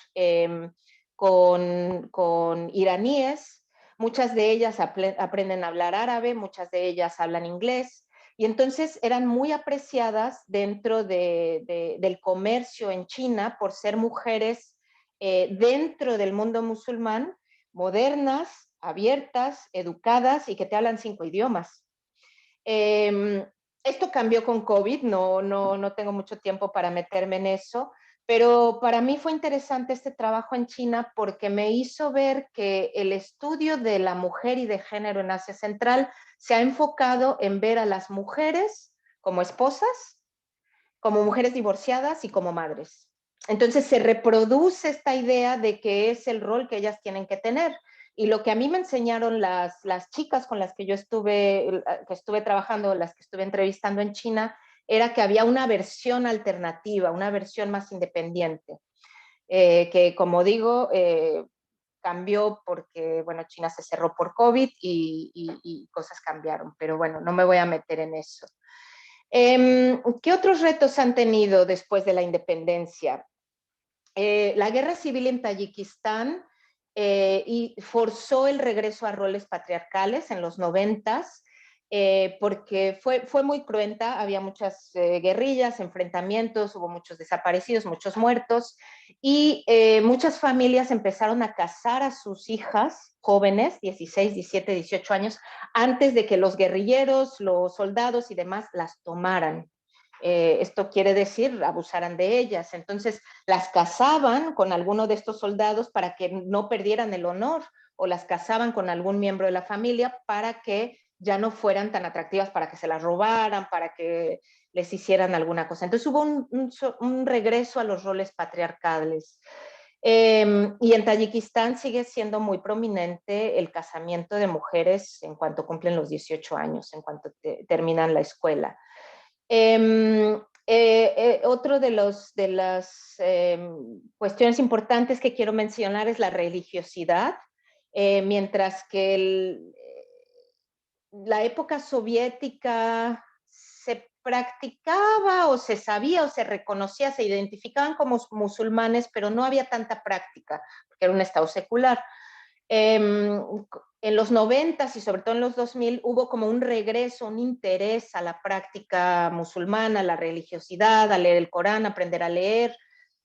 con iraníes. Muchas de ellas aprenden a hablar árabe, muchas de ellas hablan inglés, y entonces eran muy apreciadas dentro del comercio en China por ser mujeres dentro del mundo musulmán, modernas, abiertas, educadas y que te hablan 5 idiomas. Esto cambió con COVID, no tengo mucho tiempo para meterme en eso, pero para mí fue interesante este trabajo en China porque me hizo ver que el estudio de la mujer y de género en Asia Central se ha enfocado en ver a las mujeres como esposas, como mujeres divorciadas y como madres. entonces se reproduce esta idea de que es el rol que ellas tienen que tener. Y lo que a mí me enseñaron las chicas con las que yo estuve trabajando, las que estuve entrevistando en China, era que había una versión alternativa, una versión más independiente, que como digo, cambió porque, bueno, China se cerró por COVID y cosas cambiaron, pero bueno, no me voy a meter en eso. ¿Qué otros retos han tenido después de la independencia? La guerra civil en Tayikistán y forzó el regreso a roles patriarcales en los 90s, porque fue muy cruenta, había muchas guerrillas, enfrentamientos, hubo muchos desaparecidos, muchos muertos, y muchas familias empezaron a casar a sus hijas jóvenes, 16, 17, 18 años, antes de que los guerrilleros, los soldados y demás las tomaran. Esto quiere decir, abusaran de ellas. Entonces, las casaban con alguno de estos soldados para que no perdieran el honor, o las casaban con algún miembro de la familia para que ya no fueran tan atractivas, para que se las robaran, para que les hicieran alguna cosa. Entonces hubo un regreso a los roles patriarcales. Y en Tayikistán sigue siendo muy prominente el casamiento de mujeres en cuanto cumplen los 18 años, en cuanto terminan la escuela. Otro de las cuestiones importantes que quiero mencionar es la religiosidad. Mientras que la época soviética se practicaba o se sabía o se reconocía, se identificaban como musulmanes, pero no había tanta práctica, porque era un estado secular. En los 90 y sobre todo en los 2000 hubo como un regreso, un interés a la práctica musulmana, a la religiosidad, a leer el Corán, aprender a leer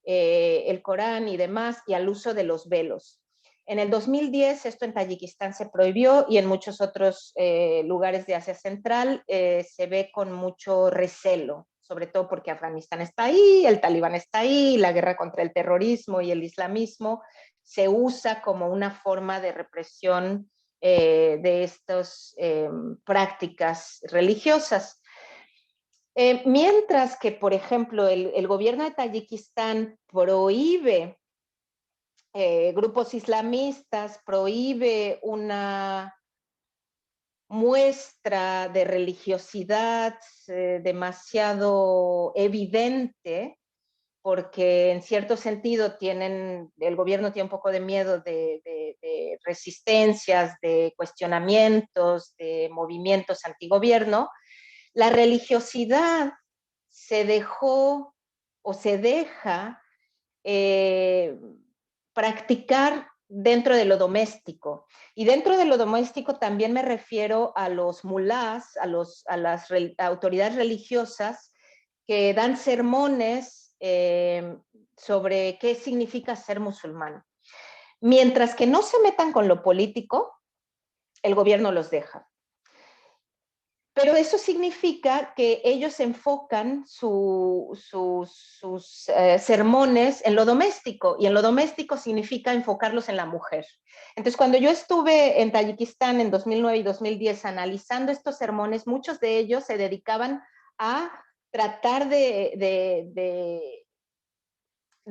el Corán y demás, y al uso de los velos. En el 2010 esto en Tayikistán se prohibió y en muchos otros lugares de Asia Central se ve con mucho recelo, sobre todo porque Afganistán está ahí, el Talibán está ahí, la guerra contra el terrorismo y el islamismo se usa como una forma de represión de estas prácticas religiosas. Mientras que, por ejemplo, el gobierno de Tayikistán prohíbe grupos islamistas, prohíbe una muestra de religiosidad demasiado evidente, porque en cierto sentido el gobierno tiene un poco de miedo de resistencias, de cuestionamientos, de movimientos antigobierno. La religiosidad se dejó o se deja practicar dentro de lo doméstico. Y dentro de lo doméstico también me refiero a los mulás, a las autoridades religiosas que dan sermones sobre qué significa ser musulmán. Mientras que no se metan con lo político, el gobierno los deja. Pero eso significa que ellos enfocan sus sermones en lo doméstico, y en lo doméstico significa enfocarlos en la mujer. Entonces, cuando yo estuve en Tayikistán en 2009 y 2010 analizando estos sermones, muchos de ellos se dedicaban a tratar de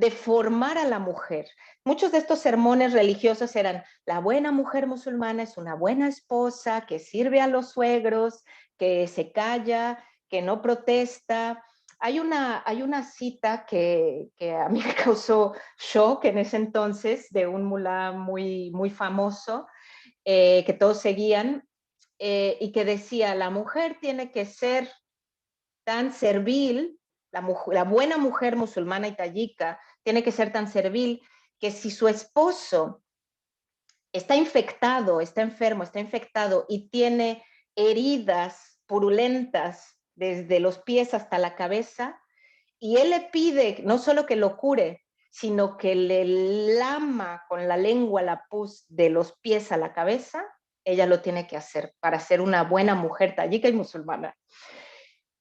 formar a la mujer. Muchos de estos sermones religiosos eran: la buena mujer musulmana es una buena esposa que sirve a los suegros, que se calla, que no protesta. Hay una cita que a mí me causó shock en ese entonces, de un mulá muy, muy famoso, que todos seguían, y que decía: la mujer tiene que ser tan servil, la buena mujer musulmana y tayika tiene que ser tan servil que si su esposo está infectado, está enfermo, está infectado y tiene heridas purulentas desde los pies hasta la cabeza, y él le pide no solo que lo cure, sino que le lama con la lengua la pus de los pies a la cabeza, ella lo tiene que hacer para ser una buena mujer tayika y musulmana.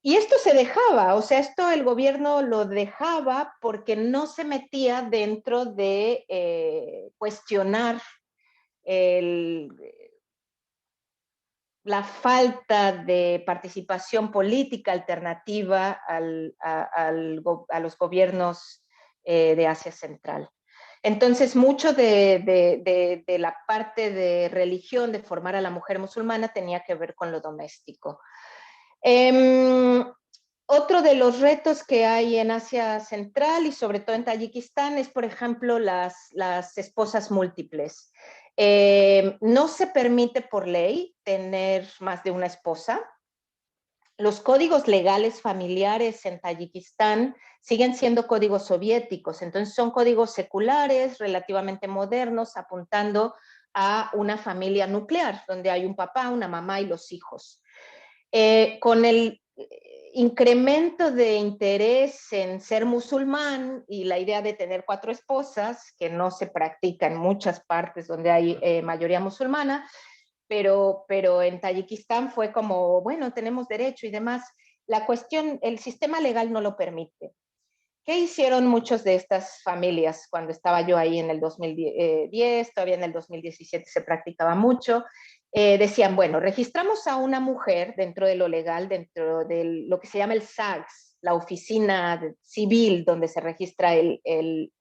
Y esto se dejaba, o sea, esto el gobierno lo dejaba porque no se metía dentro de cuestionar la falta de participación política alternativa a los gobiernos de Asia Central. Entonces, mucho de la parte de religión, de formar a la mujer musulmana, tenía que ver con lo doméstico. Otro de los retos que hay en Asia Central y sobre todo en Tayikistán es, por ejemplo, las esposas múltiples. No se permite por ley tener más de una esposa. Los códigos legales familiares en Tayikistán siguen siendo códigos soviéticos, entonces son códigos seculares, relativamente modernos, apuntando a una familia nuclear, donde hay un papá, una mamá y los hijos. Con el incremento de interés en ser musulmán y la idea de tener 4 esposas, que no se practica en muchas partes donde hay mayoría musulmana, pero en Tayikistán fue como, bueno, tenemos derecho y demás. La cuestión, el sistema legal no lo permite. ¿Qué hicieron muchas de estas familias cuando estaba yo ahí en el 2010? Todavía en el 2017 se practicaba mucho. Decían, bueno, registramos a una mujer dentro de lo legal, dentro de lo que se llama el SAGS, la oficina civil donde se registra el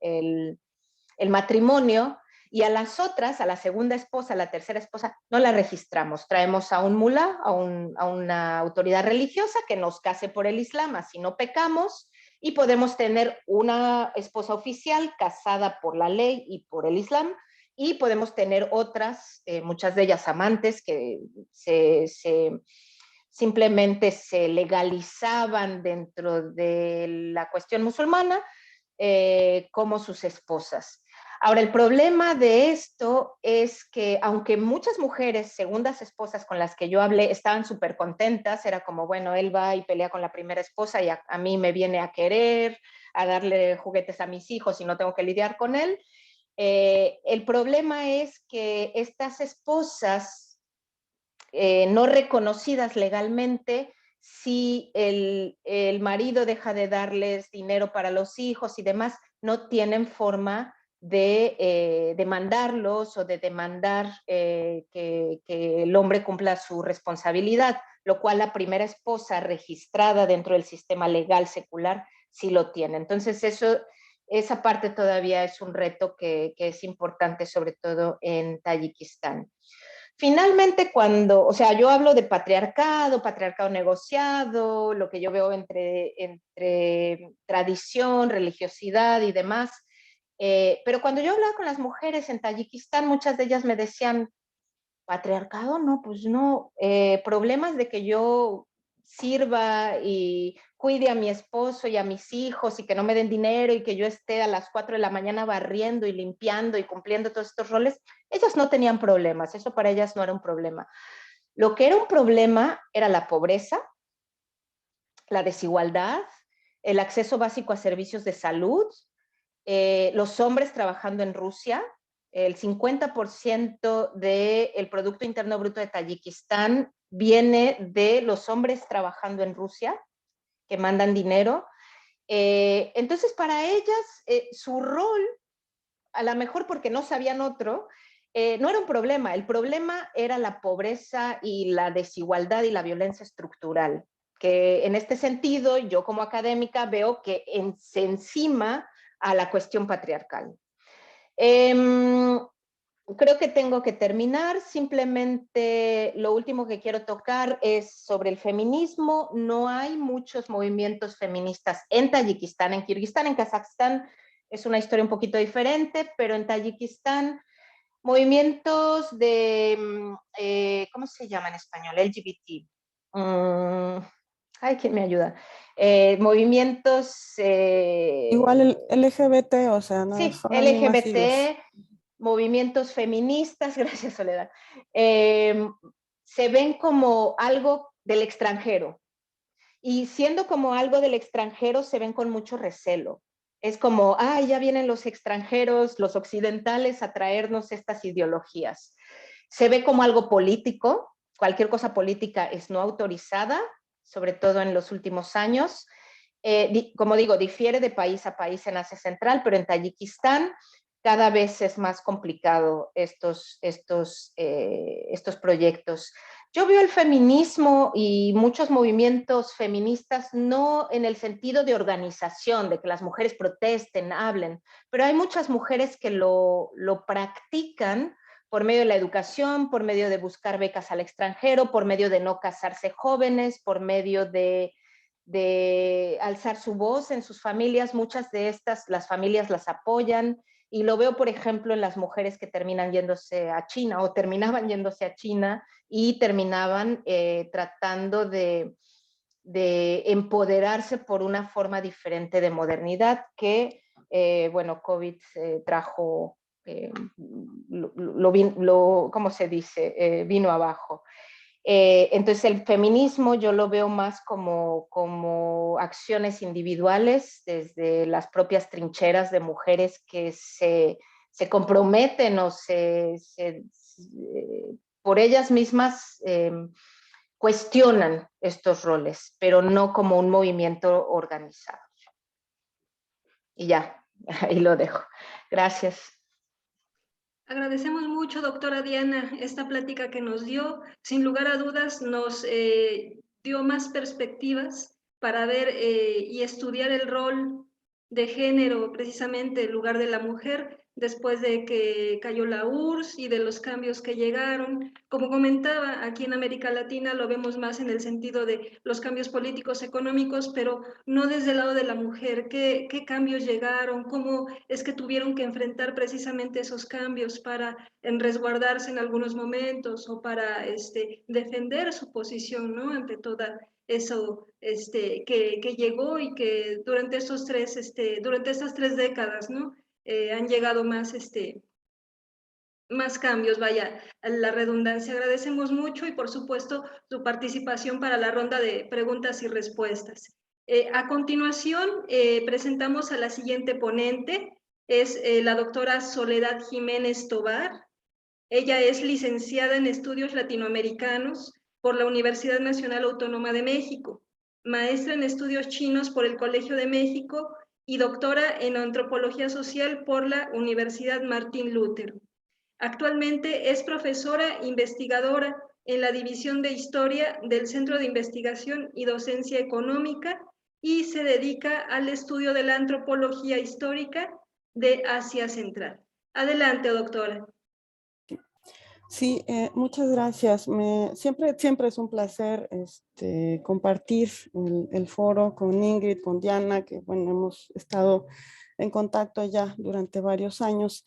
matrimonio, y a las otras, a la segunda esposa, a la tercera esposa, no la registramos. Traemos a un mulá, a una autoridad religiosa que nos case por el Islam, así no pecamos, y podemos tener una esposa oficial casada por la ley y por el Islam, y podemos tener otras, muchas de ellas amantes, que simplemente se legalizaban dentro de la cuestión musulmana como sus esposas. Ahora, el problema de esto es que, aunque muchas mujeres, segundas esposas con las que yo hablé, estaban súper contentas, era como, bueno, él va y pelea con la primera esposa y a mí me viene a querer, a darle juguetes a mis hijos y no tengo que lidiar con él. El problema es que estas esposas no reconocidas legalmente, si el marido deja de darles dinero para los hijos y demás, no tienen forma de demandarlos o de demandar que el hombre cumpla su responsabilidad, lo cual la primera esposa registrada dentro del sistema legal secular sí lo tiene. Entonces esa parte todavía es un reto que es importante, sobre todo en Tayikistán. Finalmente, o sea, yo hablo de patriarcado negociado, lo que yo veo entre tradición, religiosidad y demás, pero cuando yo hablaba con las mujeres en Tayikistán, muchas de ellas me decían, patriarcado, no, pues no, problemas de que yo sirva y cuide a mi esposo y a mis hijos y que no me den dinero y que yo esté a las 4 de la mañana barriendo y limpiando y cumpliendo todos estos roles, ellas no tenían problemas, eso para ellas no era un problema. Lo que era un problema era la pobreza, la desigualdad, el acceso básico a servicios de salud, los hombres trabajando en Rusia. El 50% del Producto Interno Bruto de Tayikistán viene de los hombres trabajando en Rusia, que mandan dinero. Entonces, para ellas, su rol, a lo mejor porque no sabían otro, no era un problema. El problema era la pobreza y la desigualdad y la violencia estructural, que en este sentido, yo como académica veo que se encima a la cuestión patriarcal. Creo que tengo que terminar. Simplemente lo último que quiero tocar es sobre el feminismo. No hay muchos movimientos feministas en Tayikistán, en Kirguistán, en Kazajstán es una historia un poquito diferente, pero en Tayikistán movimientos de, ¿cómo se llama en español? LGBT. Ay, ¿quién me ayuda? Movimientos... Igual el LGBT, o sea, no sí, son muy masivos. LGBT, movimientos feministas, gracias Soledad, se ven como algo del extranjero. Y siendo como algo del extranjero, se ven con mucho recelo. Es como, ya vienen los extranjeros, los occidentales a traernos estas ideologías. Se ve como algo político, cualquier cosa política es no autorizada, sobre todo en los últimos años. Como digo, difiere de país a país en Asia Central, pero en Tayikistán cada vez es más complicado estos proyectos. Yo veo el feminismo y muchos movimientos feministas no en el sentido de organización, de que las mujeres protesten, hablen, pero hay muchas mujeres que lo practican por medio de la educación, por medio de buscar becas al extranjero, por medio de no casarse jóvenes, por medio de alzar su voz en sus familias. Muchas de estas, las familias las apoyan, y lo veo, por ejemplo, en las mujeres que terminan yéndose a China o terminaban yéndose a China y terminaban tratando de empoderarse por una forma diferente de modernidad que, bueno, COVID trajo, ¿cómo se dice? Vino abajo. Entonces el feminismo yo lo veo más como acciones individuales desde las propias trincheras de mujeres que se comprometen o por ellas mismas cuestionan estos roles, pero no como un movimiento organizado. Y ya, ahí lo dejo. Gracias. Agradecemos mucho, doctora Diana, esta plática que nos dio. Sin lugar a dudas, nos dio más perspectivas para ver y estudiar el rol de género, precisamente el lugar de la mujer, después de que cayó la URSS y de los cambios que llegaron. Como comentaba, aquí en América Latina lo vemos más en el sentido de los cambios políticos, económicos, pero no desde el lado de la mujer. ¿Qué cambios llegaron? ¿Cómo es que tuvieron que enfrentar precisamente esos cambios para resguardarse en algunos momentos o para defender su posición, ¿no? Ante toda eso que llegó y que durante estas 3 décadas, ¿no? Han llegado más cambios, vaya, la redundancia. Agradecemos mucho y por supuesto tu participación para la ronda de preguntas y respuestas. A continuación, presentamos a la siguiente ponente, es la doctora Soledad Jiménez Tobar. Ella es licenciada en Estudios Latinoamericanos por la Universidad Nacional Autónoma de México, maestra en Estudios Chinos por el Colegio de México y doctora en Antropología Social por la Universidad Martín Lutero. Actualmente es profesora investigadora en la División de Historia del Centro de Investigación y Docencia Económica y se dedica al estudio de la antropología histórica de Asia Central. Adelante, doctora. Sí, muchas gracias. Siempre es un placer compartir el foro con Ingrid, con Diana, que bueno, hemos estado en contacto ya durante varios años.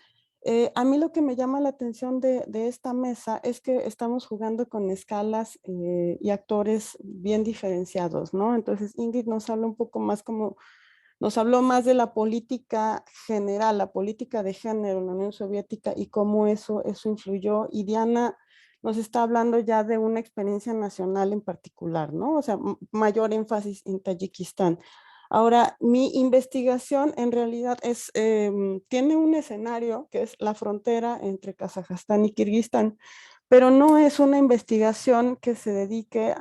A mí lo que me llama la atención de esta mesa es que estamos jugando con escalas y actores bien diferenciados, ¿no? Entonces Ingrid nos habla un poco más nos habló más de la política general, la política de género en la Unión Soviética y cómo eso influyó. Y Diana nos está hablando ya de una experiencia nacional en particular, ¿no? O sea, mayor énfasis en Tayikistán. Ahora, mi investigación en realidad tiene un escenario que es la frontera entre Kazajstán y Kirguistán, pero no es una investigación que se dedique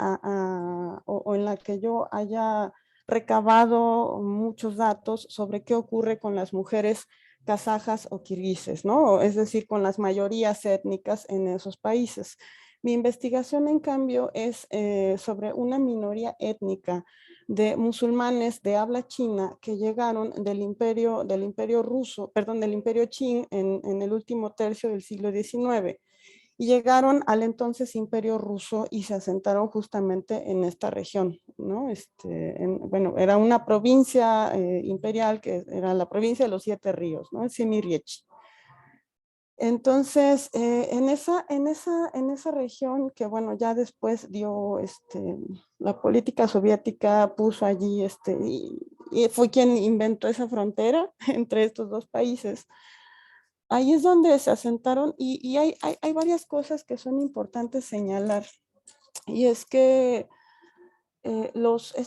o en la que yo haya recabado muchos datos sobre qué ocurre con las mujeres kazajas o kirguises, ¿no? Es decir, con las mayorías étnicas en esos países. Mi investigación, en cambio, es sobre una minoría étnica de musulmanes de habla china que llegaron del imperio ruso, perdón, del imperio Qing en el último tercio del siglo XIX. Y llegaron al entonces Imperio Ruso y se asentaron justamente en esta región, ¿no? Bueno, era una provincia imperial que era la provincia de los 7 ríos, ¿no? El Semiriechi. Entonces, en esa región que, bueno, ya después dio, la política soviética puso allí, y fue quien inventó esa frontera entre estos dos países. Ahí es donde se asentaron y hay varias cosas que son importantes señalar. Y es que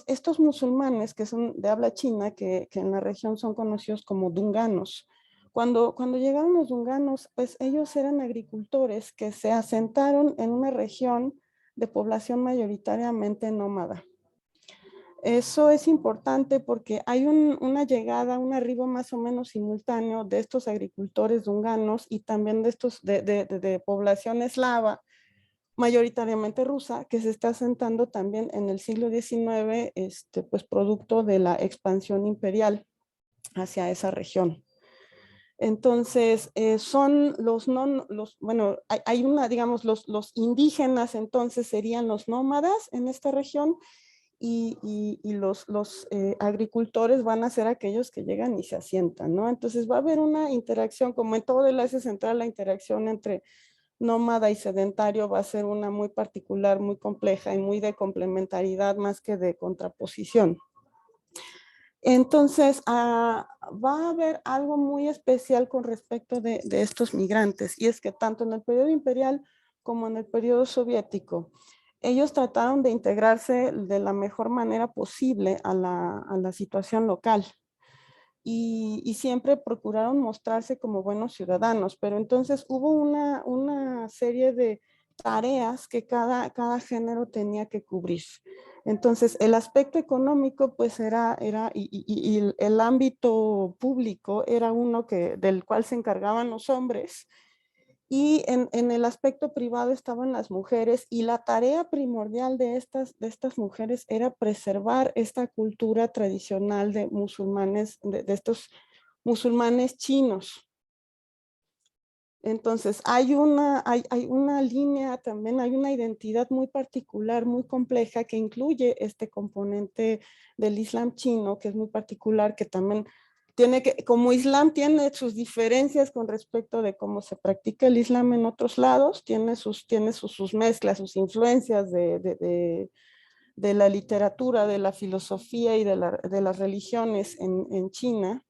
estos musulmanes que son de habla china, que en la región son conocidos como dunganos, cuando llegaron los dunganos, pues ellos eran agricultores que se asentaron en una región de población mayoritariamente nómada. Eso es importante porque hay una llegada, un arribo más o menos simultáneo de estos agricultores dunganos y también de población eslava mayoritariamente rusa, que se está asentando también en el siglo XIX, pues producto de la expansión imperial hacia esa región. Entonces, son bueno, hay una, digamos, los indígenas entonces serían los nómadas en esta región, y los agricultores van a ser aquellos que llegan y se asientan, ¿no? Entonces va a haber una interacción, como en todo el Asia Central, la interacción entre nómada y sedentario va a ser una muy particular, muy compleja y muy de complementariedad más que de contraposición. Entonces, va a haber algo muy especial con respecto de estos migrantes, y es que tanto en el periodo imperial como en el periodo soviético, ellos trataron de integrarse de la mejor manera posible a la situación local, y siempre procuraron mostrarse como buenos ciudadanos, pero entonces hubo una serie de tareas que cada género tenía que cubrir. Entonces, el aspecto económico, pues y el ámbito público era uno del cual se encargaban los hombres, y en el aspecto privado estaban las mujeres, y la tarea primordial de estas mujeres era preservar esta cultura tradicional de musulmanes, de estos musulmanes chinos. Entonces, hay una línea también, hay una identidad muy particular, muy compleja, que incluye este componente del Islam chino, que es muy particular, que también como Islam tiene sus diferencias con respecto de cómo se practica el Islam en otros lados, tiene sus mezclas, sus influencias de la literatura, de la filosofía y de las religiones en China.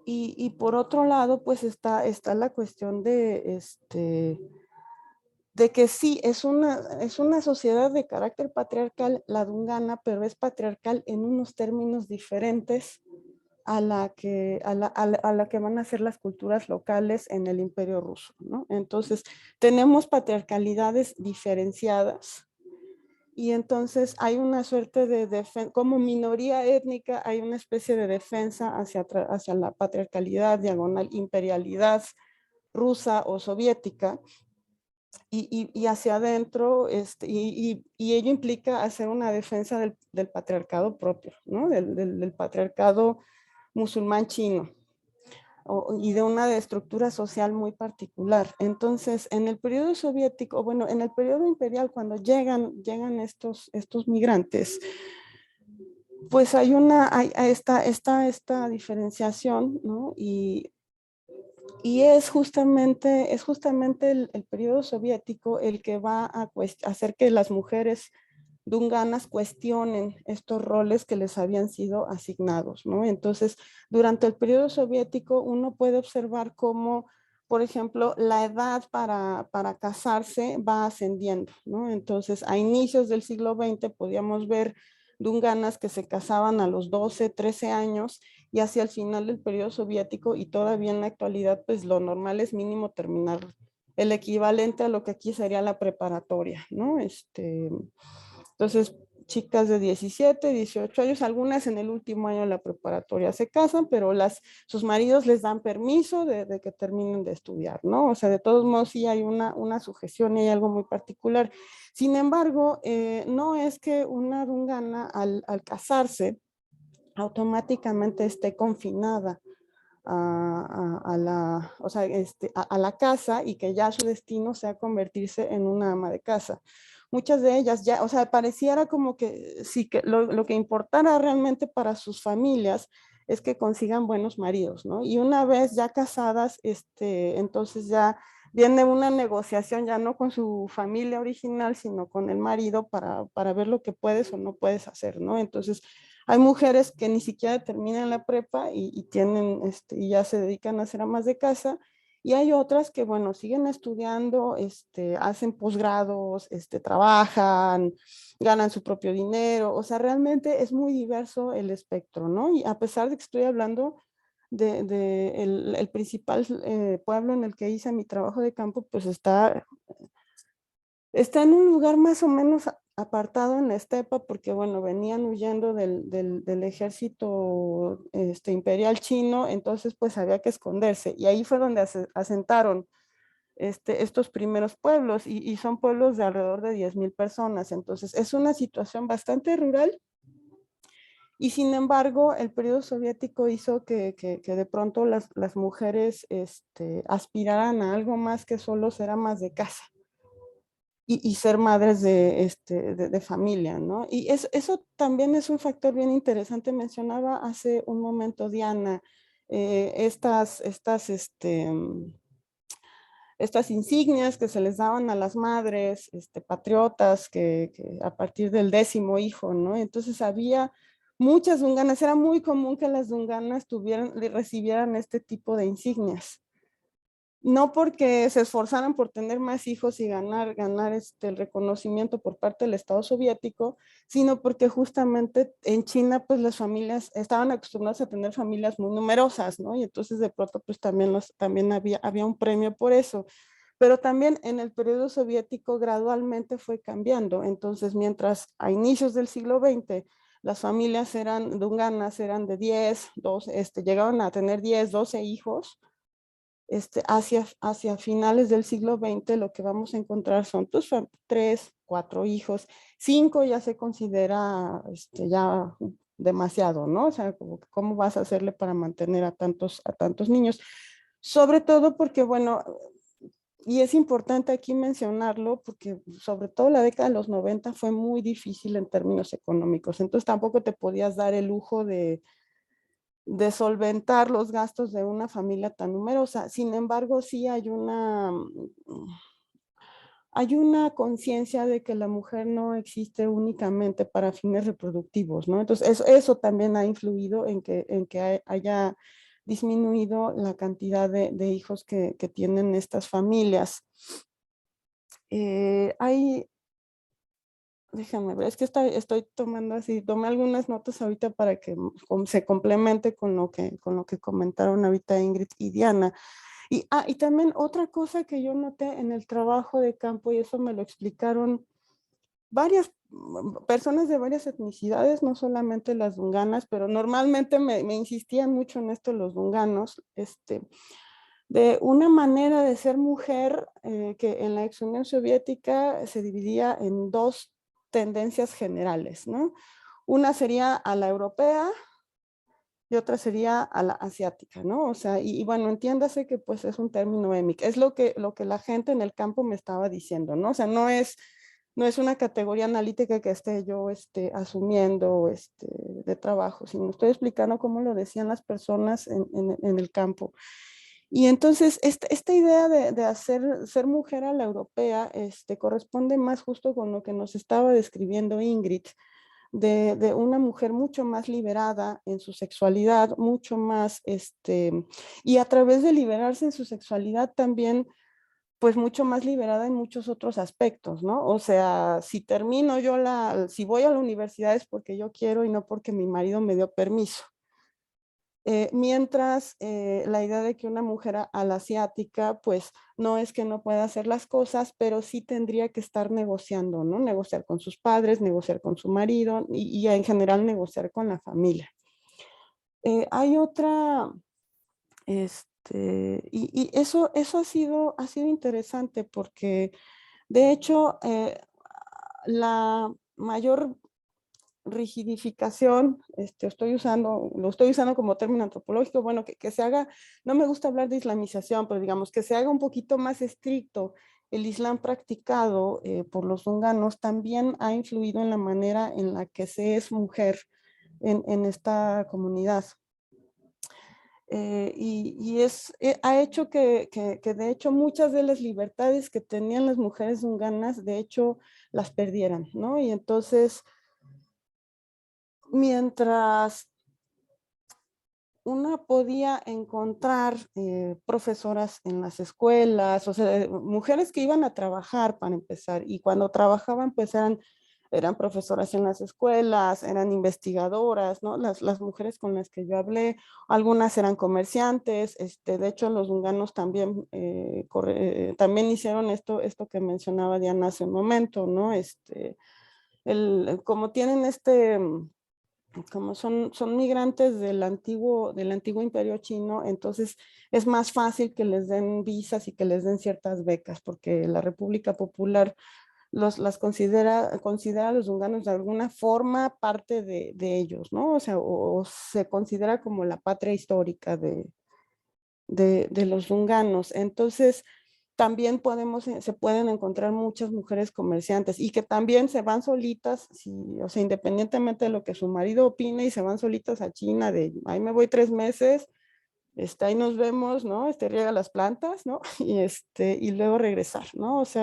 Y por otro lado, pues está la cuestión de que sí, es una sociedad de carácter patriarcal, la dungana, pero es patriarcal en unos términos diferentes a la que van a ser las culturas locales en el Imperio Ruso, ¿no? Entonces, tenemos patriarcalidades diferenciadas, y entonces hay una suerte de defensa, como minoría étnica, hay una especie de defensa hacia la patriarcalidad, diagonal imperialidad rusa o soviética, y hacia adentro, y ello implica hacer una defensa del patriarcado propio, ¿no? Del patriarcado musulmán chino, y de una estructura social muy particular. Entonces, en el periodo soviético, bueno, en el periodo imperial, cuando llegan estos migrantes, pues hay esta diferenciación, ¿no? Y es justamente el periodo soviético el que va a hacer que las mujeres dunganas cuestionen estos roles que les habían sido asignados, ¿no? Entonces, durante el periodo soviético uno puede observar cómo, por ejemplo, la edad para casarse va ascendiendo, ¿no? Entonces, a inicios del siglo XX podíamos ver dunganas que se casaban a los 12, 13 años, y hacia el final del periodo soviético, y todavía en la actualidad, pues lo normal es mínimo terminar el equivalente a lo que aquí sería la preparatoria, ¿no? Entonces, chicas de 17, 18 años, algunas en el último año de la preparatoria se casan, pero sus maridos les dan permiso de que terminen de estudiar, ¿no? O sea, de todos modos sí hay una sujeción y hay algo muy particular. Sin embargo, no es que una dungana al casarse automáticamente esté confinada a la casa, y que ya su destino sea convertirse en una ama de casa. Muchas de ellas ya, o sea, pareciera como que sí, que lo que importara realmente para sus familias es que consigan buenos maridos, ¿no? Y una vez ya casadas, entonces ya viene una negociación, ya no con su familia original, sino con el marido, para ver lo que puedes o no puedes hacer, ¿no? Entonces, hay mujeres que ni siquiera terminan la prepa y ya se dedican a ser amas de casa, y hay otras que, bueno, siguen estudiando, hacen posgrados, trabajan, ganan su propio dinero. O sea, realmente es muy diverso el espectro, ¿no? Y a pesar de que estoy hablando el principal pueblo en el que hice mi trabajo de campo, pues está en un lugar más o menos apartado en la estepa, porque bueno, venían huyendo del ejército imperial chino, entonces pues había que esconderse, y ahí fue donde asentaron estos primeros pueblos y son pueblos de alrededor de 10,000 personas. Entonces es una situación bastante rural y sin embargo el periodo soviético hizo que de pronto las mujeres aspiraran a algo más que solo ser amas de casa y ser madres de familia, ¿no? Y eso también es un factor bien interesante. Mencionaba hace un momento Diana, estas insignias que se les daban a las madres patriotas que a partir del 10º hijo, ¿no? Entonces había muchas dunganas, era muy común que las dunganas recibieran este tipo de insignias. No porque se esforzaran por tener más hijos y ganar el reconocimiento por parte del Estado soviético, sino porque justamente en China pues las familias estaban acostumbradas a tener familias muy numerosas, ¿no? Y entonces de pronto pues también había un premio por eso. Pero también en el periodo soviético gradualmente fue cambiando. Entonces mientras a inicios del siglo XX las familias dunganas eran de 10, 12, llegaban a tener 10, 12 hijos, hacia finales del siglo XX lo que vamos a encontrar son 3, 4 hijos, 5 ya se considera ya demasiado, ¿no? O sea, ¿cómo vas a hacerle para mantener a tantos niños? Sobre todo porque, bueno, y es importante aquí mencionarlo porque sobre todo la década de los 90 fue muy difícil en términos económicos, entonces tampoco te podías dar el lujo de solventar los gastos de una familia tan numerosa. Sin embargo, sí hay una conciencia de que la mujer no existe únicamente para fines reproductivos, ¿no? Entonces, eso también ha influido en que haya disminuido la cantidad de hijos que tienen estas familias. Déjame ver, es que estoy tomé algunas notas ahorita para que se complemente con lo que comentaron ahorita Ingrid y Diana. Y también otra cosa que yo noté en el trabajo de campo, y eso me lo explicaron varias personas de varias etnicidades, no solamente las dunganas, pero normalmente me insistían mucho en esto los dunganos, de una manera de ser mujer que en la ex Unión Soviética se dividía en dos tendencias generales, ¿no? Una sería a la europea y otra sería a la asiática, ¿no? O sea, y bueno, entiéndase que pues es un término émic, es lo que la gente en el campo me estaba diciendo, ¿no? O sea, no es una categoría analítica que esté yo asumiendo de trabajo, sino estoy explicando cómo lo decían las personas en el campo. Y entonces esta idea de ser mujer a la europea corresponde más justo con lo que nos estaba describiendo Ingrid, de una mujer mucho más liberada en su sexualidad, mucho más, y a través de liberarse en su sexualidad también, pues mucho más liberada en muchos otros aspectos, ¿no? O sea, si voy a la universidad es porque yo quiero y no porque mi marido me dio permiso. Mientras la idea de que una mujer a la asiática, pues no es que no pueda hacer las cosas, pero sí tendría que estar negociando, ¿no? Negociar con sus padres, negociar con su marido y en general negociar con la familia. Hay otra, y eso ha sido interesante porque de hecho la mayor rigidificación, lo estoy usando como término antropológico, bueno, que se haga, no me gusta hablar de islamización, pero digamos que se haga un poquito más estricto el Islam practicado por los dunganos, también ha influido en la manera en la que se es mujer en esta comunidad. Ha hecho que de hecho muchas de las libertades que tenían las mujeres dunganas, de hecho, las perdieran, ¿no? Y entonces, mientras una podía encontrar profesoras en las escuelas, o sea, mujeres que iban a trabajar para empezar, y cuando trabajaban pues eran profesoras en las escuelas, eran investigadoras, ¿no? Las mujeres con las que yo hablé, algunas eran comerciantes, de hecho los dunganos también, también hicieron esto que mencionaba Diana hace un momento, ¿no? Como tienen como son migrantes del antiguo imperio chino, entonces es más fácil que les den visas y que les den ciertas becas, porque la República Popular las considera a los dunganos de alguna forma parte de ellos, ¿no? O sea, o se considera como la patria histórica de los dunganos. Entonces, también se pueden encontrar muchas mujeres comerciantes y que también se van solitas, o sea, independientemente de lo que su marido opine, y se van solitas a China de, ahí me voy 3 meses, ahí nos vemos, ¿no? Riega las plantas, ¿no? Y luego regresar, ¿no? O sea,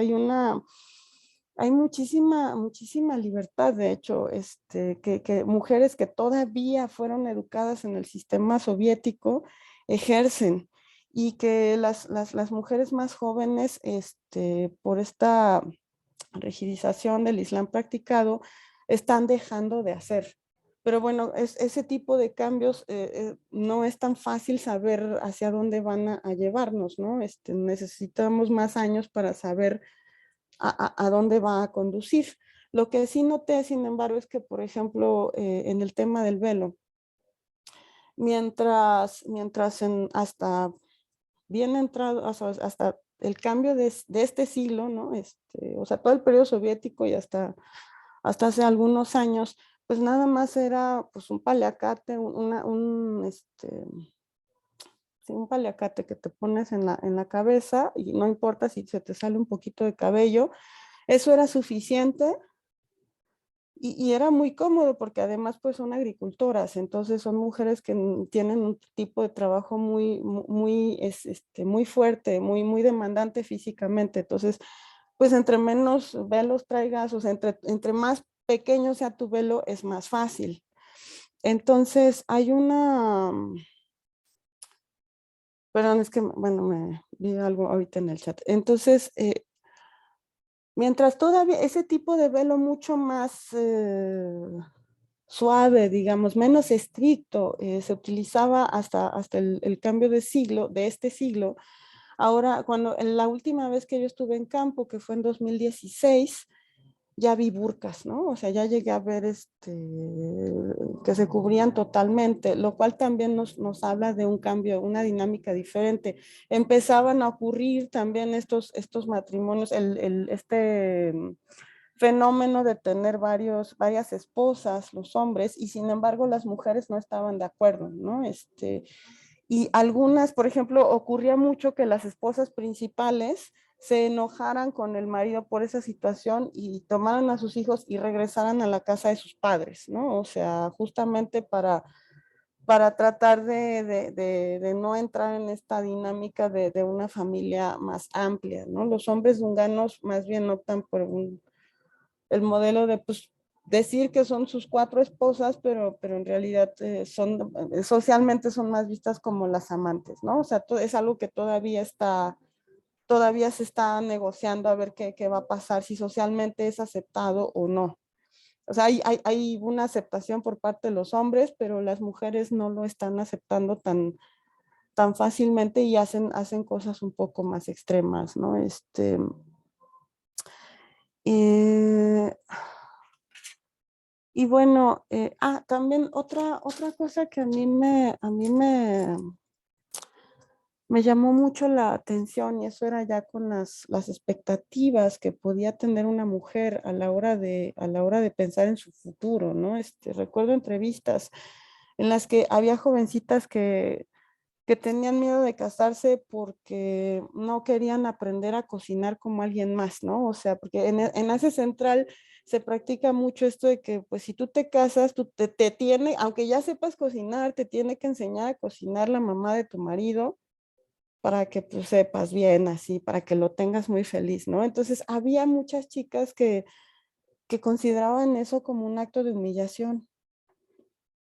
hay muchísima libertad, de hecho, que mujeres que todavía fueron educadas en el sistema soviético ejercen, y que las mujeres más jóvenes, por esta rigidización del Islam practicado, están dejando de hacer. Pero bueno, ese tipo de cambios no es tan fácil saber hacia dónde van a llevarnos, ¿no? Necesitamos más años para saber a dónde va a conducir. Lo que sí noté, sin embargo, es que, por ejemplo, en el tema del velo, mientras hasta bien entrado, hasta el cambio de este siglo, ¿no? O sea, todo el periodo soviético y hasta hace algunos años, pues nada más era pues un paliacate, sí, un paliacate que te pones en la cabeza, y no importa si se te sale un poquito de cabello, eso era suficiente. Y era muy cómodo porque además pues son agricultoras, entonces son mujeres que tienen un tipo de trabajo muy fuerte, muy demandante físicamente. Entonces, pues entre menos velos traigas, o sea, entre más pequeño sea tu velo, es más fácil. Entonces, perdón, es que, bueno, me vi algo ahorita en el chat. Entonces, mientras todavía ese tipo de velo mucho más suave, digamos, menos estricto, se utilizaba hasta el cambio de siglo, de este siglo. Ahora, la última vez que yo estuve en campo, que fue en 2016, ya vi burkas, ¿no? O sea, ya llegué a ver que se cubrían totalmente, lo cual también nos habla de un cambio, una dinámica diferente. Empezaban a ocurrir también estos matrimonios, fenómeno de tener varias esposas, los hombres, y sin embargo las mujeres no estaban de acuerdo, ¿no? Y algunas, por ejemplo, ocurría mucho que las esposas principales se enojaran con el marido por esa situación y tomaran a sus hijos y regresaran a la casa de sus padres, ¿no? O sea, justamente para tratar de no entrar en esta dinámica de una familia más amplia, ¿no? Los hombres dunganos más bien optan por el modelo de, pues, decir que son sus 4 esposas, pero en realidad socialmente son más vistas como las amantes, ¿no? O sea, es algo que todavía se está negociando a ver qué va a pasar, si socialmente es aceptado o no. O sea, hay una aceptación por parte de los hombres, pero las mujeres no lo están aceptando tan fácilmente, y hacen cosas un poco más extremas, ¿no? Eh, y bueno, también otra cosa que a mí me llamó mucho la atención, y eso era ya con las expectativas que podía tener una mujer a la hora de pensar en su futuro, ¿no? Recuerdo entrevistas en las que había jovencitas que tenían miedo de casarse porque no querían aprender a cocinar como alguien más, ¿no? O sea, porque en Asia Central se practica mucho esto de que, pues, si tú te casas, tú te tiene, aunque ya sepas cocinar, te tiene que enseñar a cocinar la mamá de tu marido para que pues sepas bien, así, para que lo tengas muy feliz, ¿no? Entonces, había muchas chicas que consideraban eso como un acto de humillación.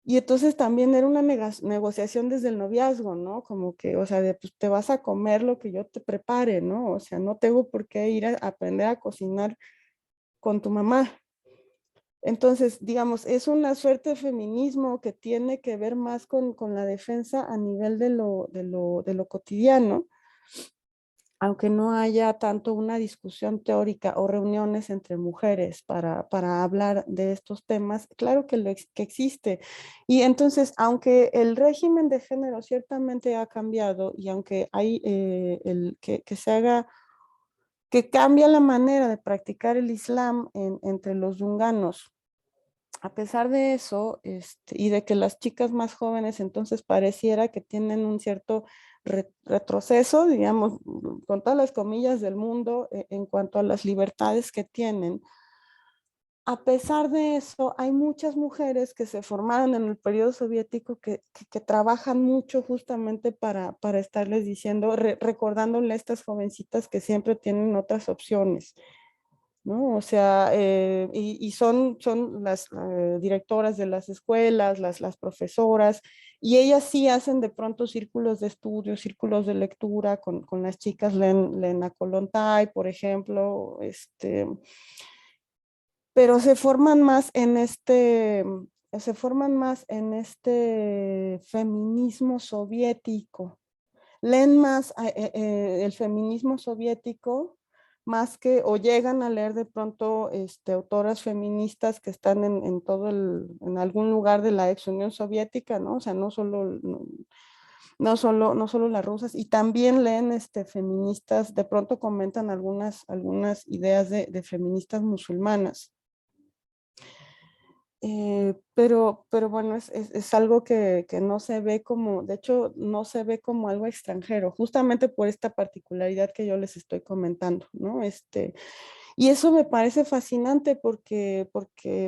Y entonces también era una negociación desde el noviazgo, ¿no? Como que, o sea, pues te vas a comer lo que yo te prepare, ¿no? O sea, no tengo por qué ir a aprender a cocinar con tu mamá. Entonces, digamos, es una suerte de feminismo que tiene que ver más con la defensa a nivel de lo cotidiano. aunque no haya tanto una discusión teórica o reuniones entre mujeres para hablar de estos temas, claro que existe. Y entonces, aunque el régimen de género ciertamente ha cambiado y aunque hay que se haga, que cambia la manera de practicar el Islam entre los yunganos, a pesar de eso, y de que las chicas más jóvenes entonces pareciera que tienen un cierto retroceso, digamos, con todas las comillas del mundo, en cuanto a las libertades que tienen. A pesar de eso, hay muchas mujeres que se formaron en el periodo soviético que trabajan mucho justamente para estarles diciendo, recordándole a estas jovencitas que siempre tienen otras opciones, ¿no? O sea, y son las directoras de las escuelas, las profesoras, y ellas sí hacen de pronto círculos de estudio, círculos de lectura, con las chicas leen a Kollontai, por ejemplo, pero se forman más en este feminismo soviético, leen más el feminismo soviético más que, o llegan a leer de pronto autoras feministas que están en en algún lugar de la ex Unión Soviética, ¿no? O sea, no solo las rusas, y también leen feministas, de pronto comentan algunas ideas de feministas musulmanas. Pero bueno, es algo que no se ve como, de hecho, no se ve como algo extranjero, justamente por esta particularidad que yo les estoy comentando, ¿no? Y eso me parece fascinante porque,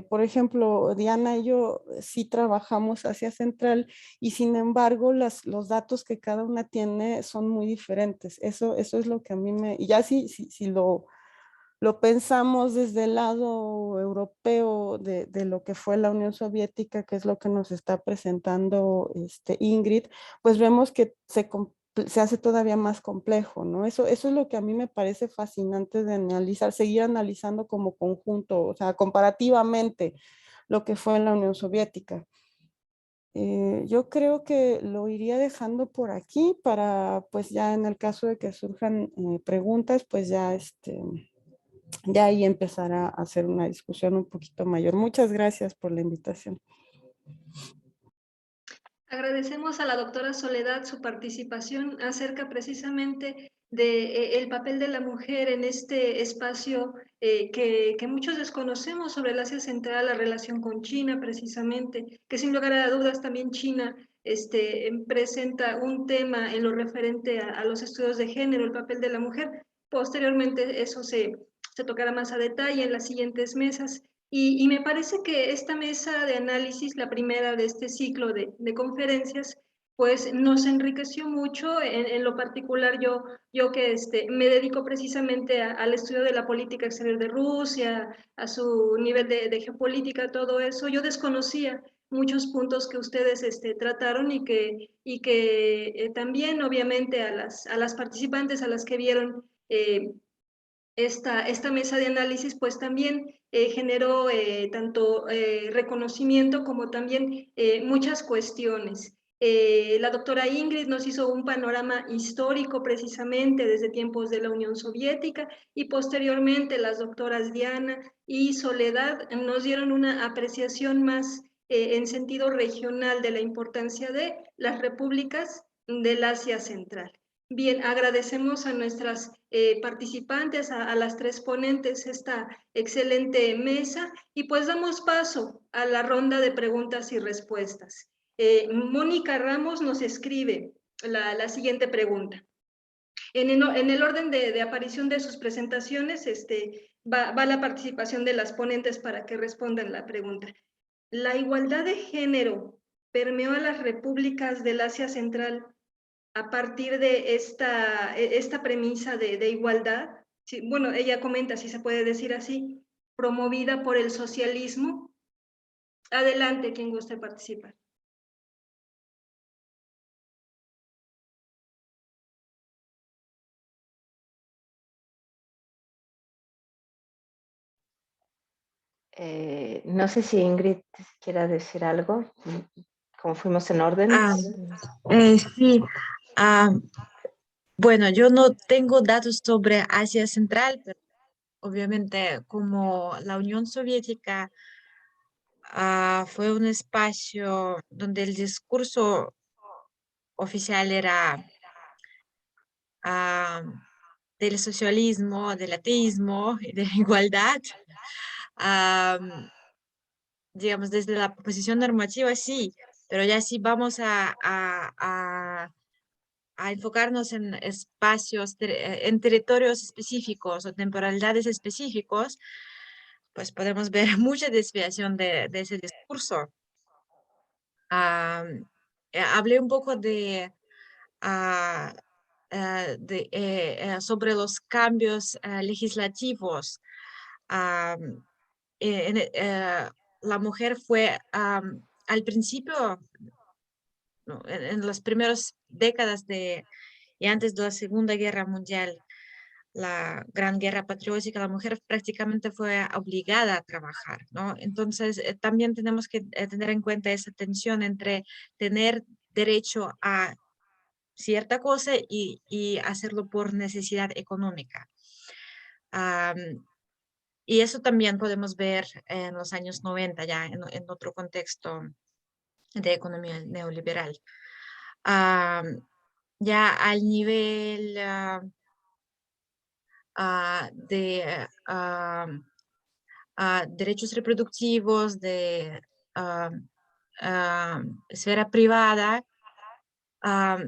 por ejemplo, Diana y yo sí trabajamos hacia Central y sin embargo los datos que cada una tiene son muy diferentes. Eso es lo que a mí y ya si lo pensamos desde el lado europeo de lo que fue la Unión Soviética, que es lo que nos está presentando Ingrid, pues vemos que se hace todavía más complejo, ¿no? Eso es lo que a mí me parece fascinante de analizar, seguir analizando como conjunto, o sea, comparativamente lo que fue la Unión Soviética. Yo creo que lo iría dejando por aquí para, pues ya en el caso de que surjan preguntas, pues ya ahí empezará a hacer una discusión un poquito mayor. Muchas gracias por la invitación. Agradecemos a la doctora Soledad su participación acerca precisamente del papel de la mujer en este espacio que muchos desconocemos sobre el Asia Central, la relación con China precisamente, que sin lugar a dudas también China presenta un tema en lo referente a los estudios de género, el papel de la mujer. Posteriormente eso se tocará más a detalle en las siguientes mesas. Y me parece que esta mesa de análisis, la primera de este ciclo de conferencias, pues nos enriqueció mucho. En lo particular, yo que me dedico precisamente al estudio de la política exterior de Rusia, a su nivel de geopolítica, todo eso, yo desconocía muchos puntos que ustedes trataron y que también, obviamente, a las participantes, a las que vieron esta mesa de análisis, pues también generó tanto reconocimiento como también muchas cuestiones. La doctora Ingrid nos hizo un panorama histórico precisamente desde tiempos de la Unión Soviética y posteriormente las doctoras Diana y Soledad nos dieron una apreciación más en sentido regional de la importancia de las repúblicas del Asia Central. Bien, agradecemos a nuestras participantes, a las tres ponentes, esta excelente mesa y pues damos paso a la ronda de preguntas y respuestas. Mónica Ramos nos escribe la siguiente pregunta. En el orden de aparición de sus presentaciones va la participación de las ponentes para que respondan la pregunta. ¿La igualdad de género permeó a las repúblicas del Asia Central a partir de esta premisa de igualdad? Sí, bueno, ella comenta, si se puede decir así, promovida por el socialismo? Adelante, quien guste participar. No sé si Ingrid quiera decir algo, como fuimos en orden. Sí, Bueno, yo no tengo datos sobre Asia Central, pero obviamente como la Unión Soviética fue un espacio donde el discurso oficial era ah, del socialismo, del ateísmo y de la igualdad. ah, digamos, desde la posición normativa, sí, pero ya si vamos a enfocarnos en espacios, en territorios específicos o temporalidades específicos, pues podemos ver mucha desviación de ese discurso. Ah, hablé un poco ah, sobre los cambios legislativos. Ah, la mujer fue al principio, no, en las primeras décadas y antes de la Segunda Guerra Mundial, la Gran Guerra Patriótica, la mujer prácticamente fue obligada a trabajar, ¿no? Entonces, también tenemos que tener en cuenta esa tensión entre tener derecho a cierta cosa y hacerlo por necesidad económica. Y eso también podemos ver en los años 90, ya en otro contexto de economía neoliberal. Ya al nivel de derechos reproductivos, de ah, esfera privada, ah,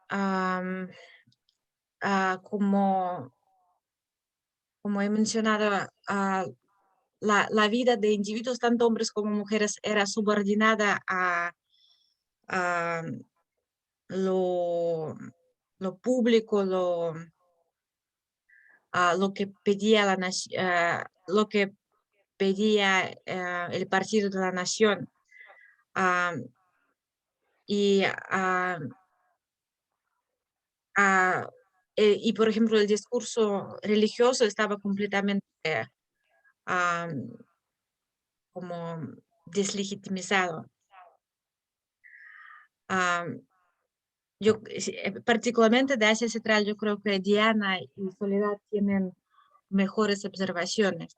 am, como, como he mencionado, la vida de individuos, tanto hombres como mujeres, era subordinada a lo, lo público, lo que pedía lo que pedía el Partido de la Nación. ah, y, ah, ah, y, por ejemplo, el discurso religioso estaba completamente ah, como deslegitimizado. Ah, particularmente de Asia Central, yo creo que Diana y Soledad tienen mejores observaciones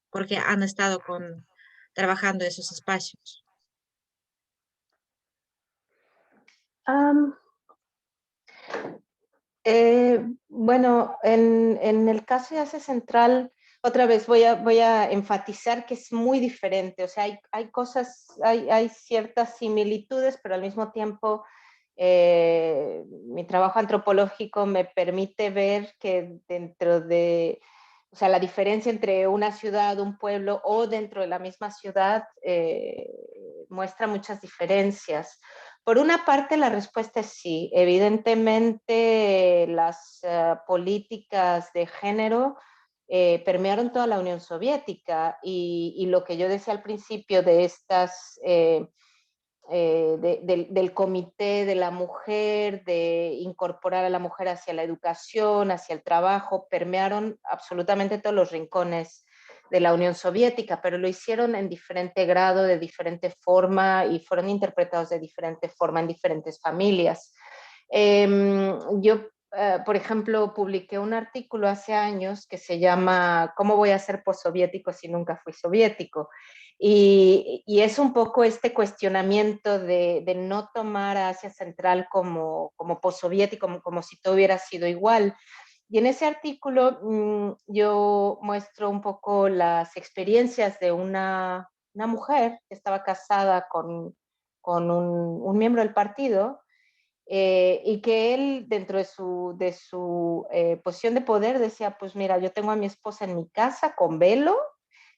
porque han estado trabajando esos espacios. Am, bueno, en el caso de Asia Central, otra vez voy a enfatizar que es muy diferente. O sea, hay cosas, hay ciertas similitudes, pero al mismo tiempo mi trabajo antropológico me permite ver que dentro de, o sea, la diferencia entre una ciudad, un pueblo o dentro de la misma ciudad muestra muchas diferencias. Por una parte, la respuesta es sí. Evidentemente, las políticas de género permearon toda la Unión Soviética y lo que yo decía al principio de estas del comité de la mujer, de incorporar a la mujer hacia la educación, hacia el trabajo, permearon absolutamente todos los rincones de la Unión Soviética, pero lo hicieron en diferente grado, de diferente forma y fueron interpretados de diferente forma en diferentes familias. Yo, por ejemplo, publiqué un artículo hace años que se llama ¿Cómo voy a ser postsoviético si nunca fui soviético? Y es un poco este cuestionamiento de no tomar a Asia Central como postsoviético, como si todo hubiera sido igual. Y en ese artículo yo muestro un poco las experiencias de una mujer que estaba casada con un miembro del partido y que él dentro de su posición de poder decía, pues mira, yo tengo a mi esposa en mi casa con velo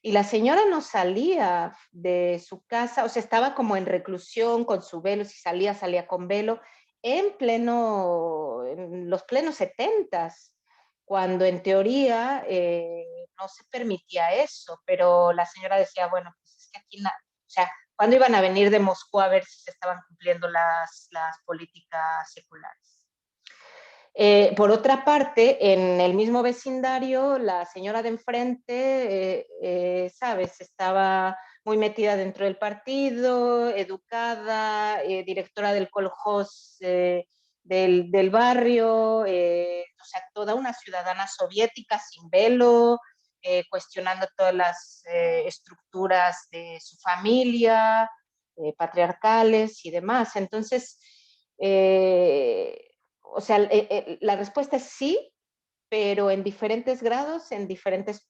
y la señora no salía de su casa, o sea, estaba como en reclusión con su velo, si salía, salía con velo, en los plenos 70s, cuando en teoría no se permitía eso, pero la señora decía, bueno, pues es que aquí, o sea, ¿cuándo iban a venir de Moscú a ver si se estaban cumpliendo las políticas seculares? Por otra parte, en el mismo vecindario, la señora de enfrente, ¿sabes? Estaba muy metida dentro del partido, educada, directora del Kolhos del barrio, o sea, toda una ciudadana soviética sin velo, cuestionando todas las estructuras de su familia, patriarcales y demás. Entonces, o sea, la respuesta es sí, pero en diferentes grados, en diferentes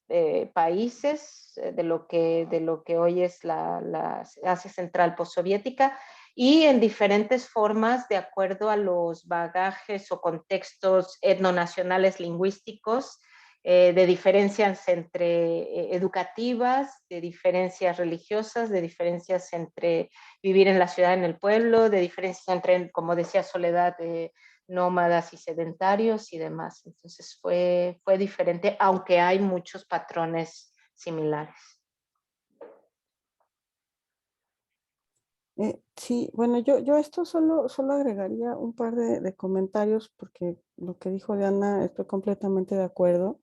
países de lo que hoy es la Asia Central postsoviética, y en diferentes formas de acuerdo a los bagajes o contextos etnonacionales lingüísticos, de diferencias entre educativas, de diferencias religiosas, de diferencias entre vivir en la ciudad, en el pueblo, de diferencias entre, como decía Soledad, nómadas y sedentarios y demás. Entonces fue diferente, aunque hay muchos patrones similares. Sí, bueno, yo esto solo agregaría un par de comentarios porque lo que dijo Diana estoy completamente de acuerdo.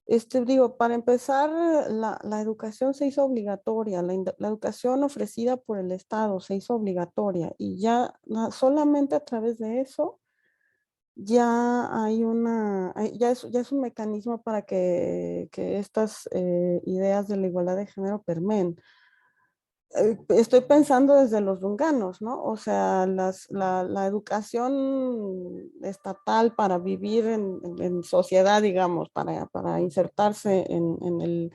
Digo, para empezar, la educación se hizo obligatoria, la educación ofrecida por el Estado se hizo obligatoria y ya solamente a través de eso ya hay ya es un mecanismo para que estas ideas de la igualdad de género permeen. Estoy pensando desde los lunganos, ¿no? O sea, la educación estatal para vivir en sociedad, digamos, para insertarse en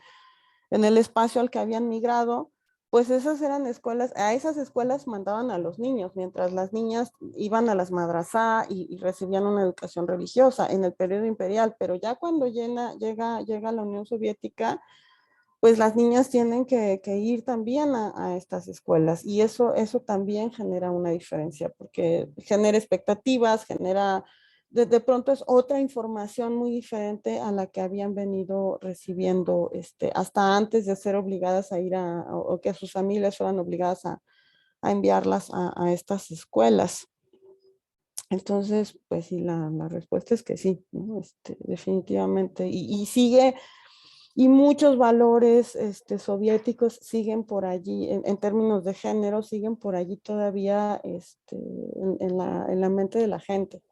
el espacio al que habían migrado, pues esas eran escuelas, a esas escuelas mandaban a los niños, mientras las niñas iban a las madrasá y recibían una educación religiosa en el periodo imperial, pero ya cuando llega la Unión Soviética, pues las niñas tienen que ir también a estas escuelas y eso también genera una diferencia porque genera expectativas, de pronto es otra información muy diferente a la que habían venido recibiendo hasta antes de ser obligadas a ir o que sus familias fueran obligadas a enviarlas a estas escuelas. Entonces, pues sí, la respuesta es que sí, ¿no? Definitivamente. Y sigue, y muchos valores soviéticos siguen por allí, en términos de género, siguen por allí todavía en la mente de la gente.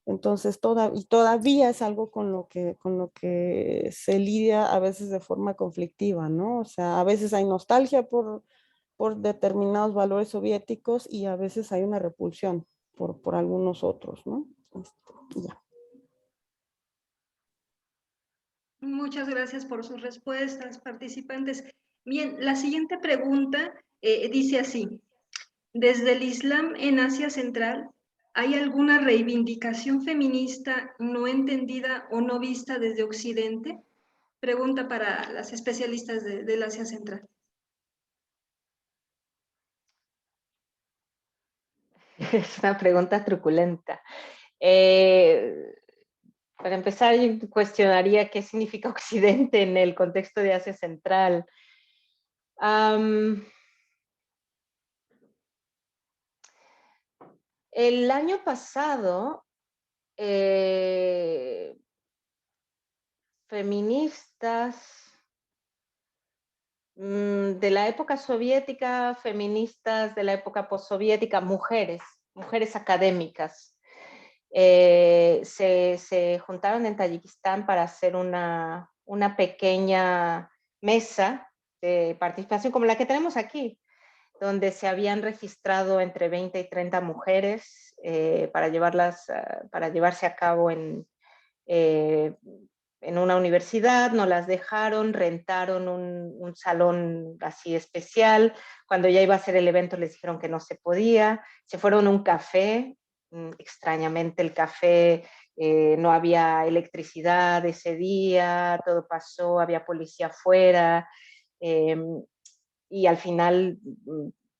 Entonces, todavía es algo con lo que se lidia a veces de forma conflictiva, ¿no? O sea, a veces hay nostalgia por determinados valores soviéticos y a veces hay una repulsión por algunos otros, ¿no? Ya. Muchas gracias por sus respuestas, participantes. Bien, la siguiente pregunta dice así: ¿desde el Islam en Asia Central hay alguna reivindicación feminista no entendida o no vista desde Occidente? Pregunta para las especialistas del Asia Central. Es una pregunta truculenta. Para empezar, yo cuestionaría qué significa Occidente en el contexto de Asia Central. El año pasado, feministas de la época soviética, feministas de la época postsoviética, mujeres académicas, se juntaron en Tayikistán para hacer una pequeña mesa de participación como la que tenemos aquí, donde se habían registrado entre 20 y 30 mujeres para llevarse a cabo en una universidad. No las dejaron, rentaron un salón así especial. Cuando ya iba a ser el evento les dijeron que no se podía. Se fueron a un café. Extrañamente el café no había electricidad ese día, todo pasó, había policía afuera. Y al final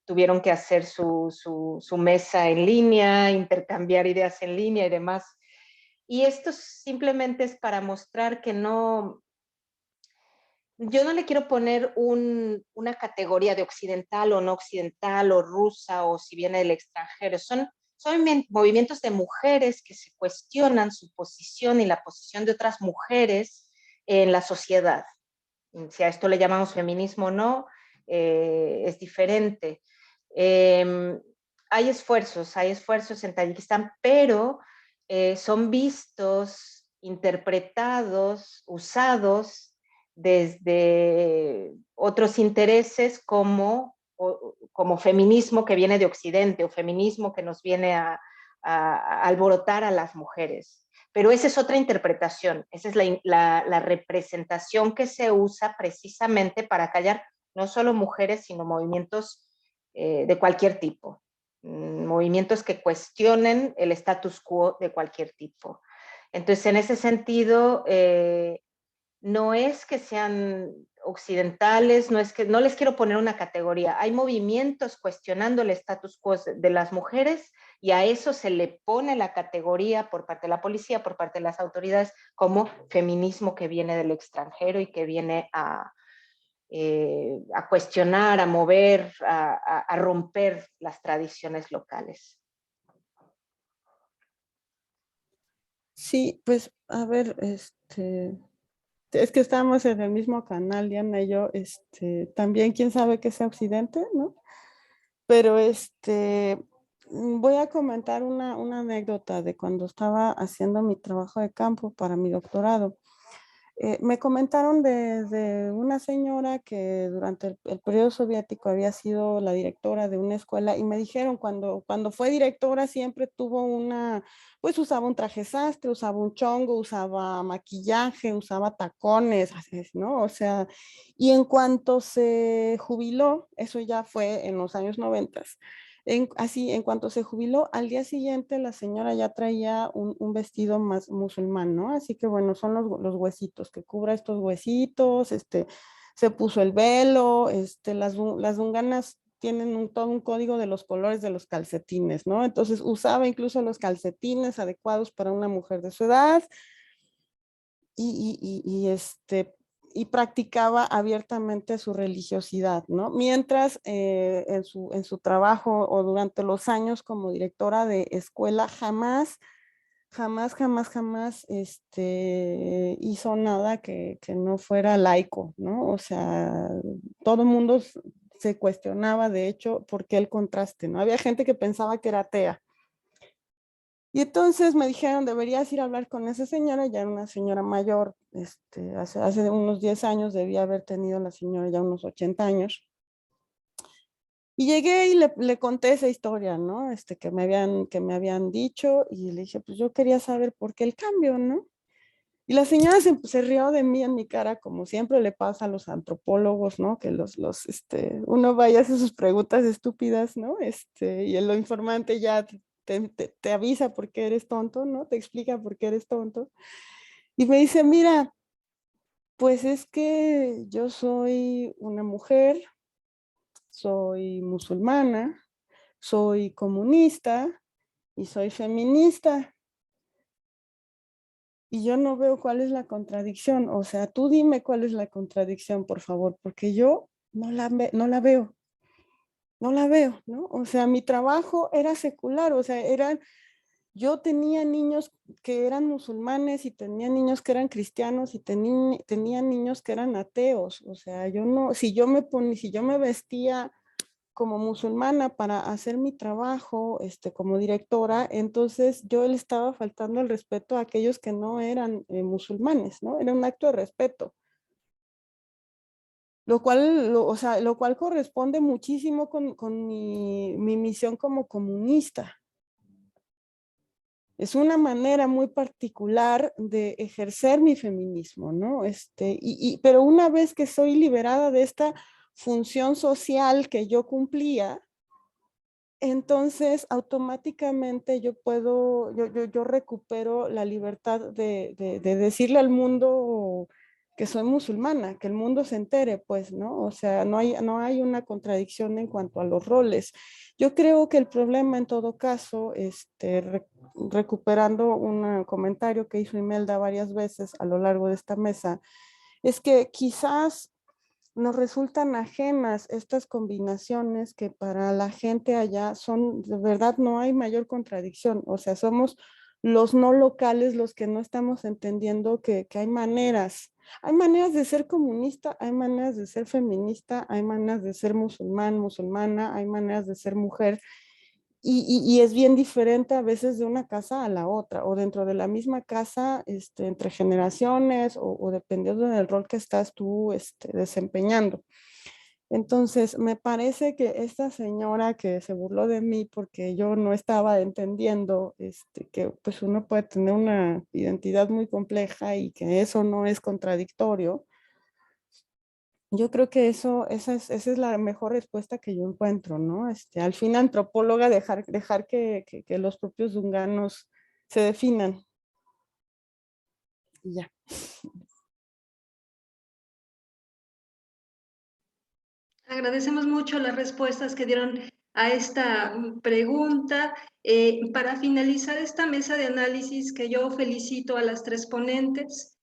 tuvieron que hacer su mesa en línea, intercambiar ideas en línea y demás. Y esto simplemente es para mostrar que yo no le quiero poner una categoría de occidental o no occidental o rusa o si viene del extranjero. Son movimientos de mujeres que se cuestionan su posición y la posición de otras mujeres en la sociedad. Si a esto le llamamos feminismo o no, es diferente. hay esfuerzos en Tayikistán, pero son vistos, interpretados, usados desde otros intereses como feminismo que viene de Occidente o feminismo que nos viene a alborotar a las mujeres. Pero esa es otra interpretación, esa es la representación que se usa precisamente para callar no solo mujeres, sino movimientos de cualquier tipo, movimientos que cuestionen el status quo de cualquier tipo. Entonces, en ese sentido, no es que sean occidentales, no les quiero poner una categoría. Hay movimientos cuestionando el status quo de las mujeres y a eso se le pone la categoría por parte de la policía, por parte de las autoridades, como feminismo que viene del extranjero y que viene a cuestionar, a mover, a romper las tradiciones locales. Sí, pues a ver, es que estamos en el mismo canal, Diana y yo, también quién sabe que sea Occidente, ¿no? Pero voy a comentar una anécdota de cuando estaba haciendo mi trabajo de campo para mi doctorado. Me comentaron de una señora que durante el periodo soviético había sido la directora de una escuela y me dijeron cuando fue directora siempre tuvo pues usaba un traje sastre, usaba un chongo, usaba maquillaje, usaba tacones, ¿no? O sea, y en cuanto se jubiló, eso ya fue en los años 90, en cuanto se jubiló, al día siguiente la señora ya traía un vestido más musulmán, ¿no? Así que bueno, son los huesitos, que cubra estos huesitos, se puso el velo, las dunganas tienen todo un código de los colores de los calcetines, ¿no? Entonces usaba incluso los calcetines adecuados para una mujer de su edad y practicaba abiertamente su religiosidad, ¿no? Mientras en su trabajo o durante los años como directora de escuela jamás hizo nada que no fuera laico, ¿no? O sea, todo el mundo se cuestionaba, de hecho, por qué el contraste, ¿no? Había gente que pensaba que era atea. Y entonces me dijeron, deberías ir a hablar con esa señora, ya era una señora mayor, hace unos 10 años debía haber tenido la señora ya unos 80 años. Y llegué y le conté esa historia, ¿no? Que me habían dicho y le dije, pues yo quería saber por qué el cambio, ¿no? Y la señora se rió de mí en mi cara, como siempre le pasa a los antropólogos, ¿no? Que uno va y hace sus preguntas estúpidas, ¿no? Y el informante ya te avisa por qué eres tonto, ¿no? Te explica por qué eres tonto. Y me dice, mira, pues es que yo soy una mujer, soy musulmana, soy comunista y soy feminista. Y yo no veo cuál es la contradicción. O sea, tú dime cuál es la contradicción, por favor, porque yo no la veo. No la veo, ¿no? O sea, mi trabajo era secular, o sea, yo tenía niños que eran musulmanes y tenía niños que eran cristianos y tenía niños que eran ateos. O sea, si yo me vestía como musulmana para hacer mi trabajo como directora, entonces yo le estaba faltando el respeto a aquellos que no eran musulmanes, ¿no? Era un acto de respeto. Lo cual corresponde muchísimo con mi misión como comunista. Es una manera muy particular de ejercer mi feminismo, ¿no? Pero una vez que soy liberada de esta función social que yo cumplía, entonces automáticamente yo recupero la libertad de decirle al mundo que soy musulmana, que el mundo se entere, pues, ¿no? O sea, no hay una contradicción en cuanto a los roles. Yo creo que el problema en todo caso, recuperando un comentario que hizo Imelda varias veces a lo largo de esta mesa, es que quizás nos resultan ajenas estas combinaciones que para la gente allá de verdad no hay mayor contradicción, o sea, somos los no locales los que no estamos entendiendo que hay maneras de ser comunista, hay maneras de ser feminista, hay maneras de ser musulmana, hay maneras de ser mujer, y es bien diferente a veces de una casa a la otra, o dentro de la misma casa, entre generaciones, o dependiendo del rol que estás tú desempeñando. Entonces, me parece que esta señora que se burló de mí porque yo no estaba entendiendo que pues uno puede tener una identidad muy compleja y que eso no es contradictorio. Yo creo que esa es la mejor respuesta que yo encuentro, ¿no? Al fin, antropóloga, dejar que los propios dunganos se definan. Y ya. Agradecemos mucho las respuestas que dieron a esta pregunta. Para finalizar esta mesa de análisis, que yo felicito a las tres ponentes,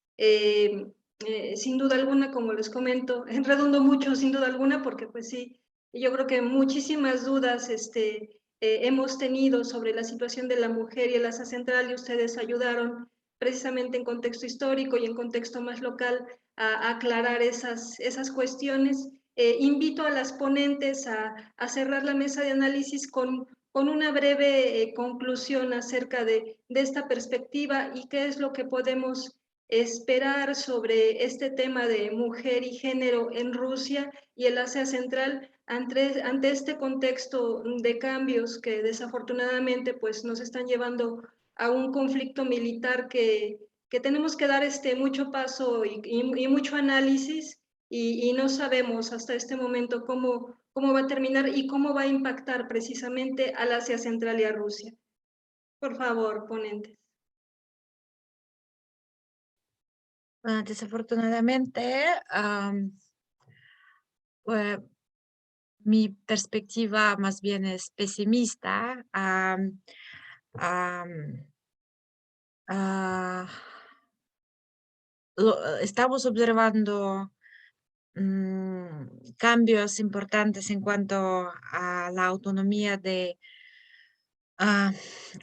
sin duda alguna, como les comento, redundo mucho sin duda alguna, porque pues sí, yo creo que muchísimas dudas hemos tenido sobre la situación de la mujer y el Asia Central, y ustedes ayudaron precisamente en contexto histórico y en contexto más local a aclarar esas cuestiones. Invito a las ponentes a cerrar la mesa de análisis con una breve conclusión acerca de esta perspectiva y qué es lo que podemos esperar sobre este tema de mujer y género en Rusia y el Asia Central ante este contexto de cambios que desafortunadamente pues, nos están llevando a un conflicto militar que tenemos que dar mucho paso y mucho análisis y no sabemos hasta este momento cómo va a terminar y cómo va a impactar precisamente al Asia Central y a Rusia. Por favor, ponentes. Desafortunadamente, pues, mi perspectiva más bien es pesimista. Ah, estamos observando cambios importantes en cuanto a la autonomía de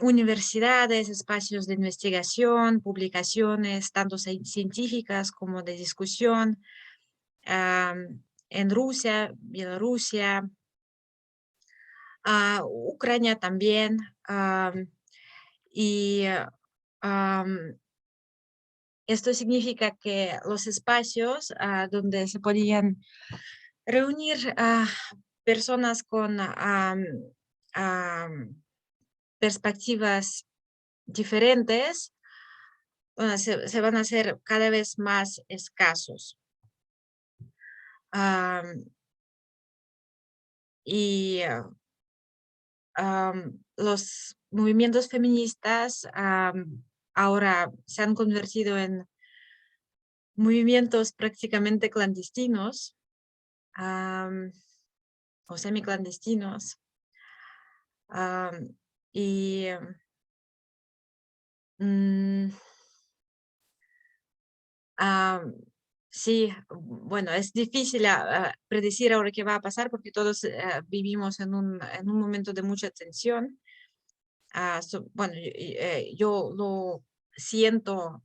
universidades, espacios de investigación, publicaciones, tanto científicas como de discusión, en Rusia, Bielorrusia, Ucrania también. Y esto significa que los espacios donde se podían reunir personas con perspectivas diferentes se van a hacer cada vez más escasos. Y los movimientos feministas ahora se han convertido en movimientos prácticamente clandestinos o semiclandestinos. Y sí, bueno, es difícil predecir ahora qué va a pasar porque todos vivimos en un momento de mucha tensión. Bueno, yo lo siento,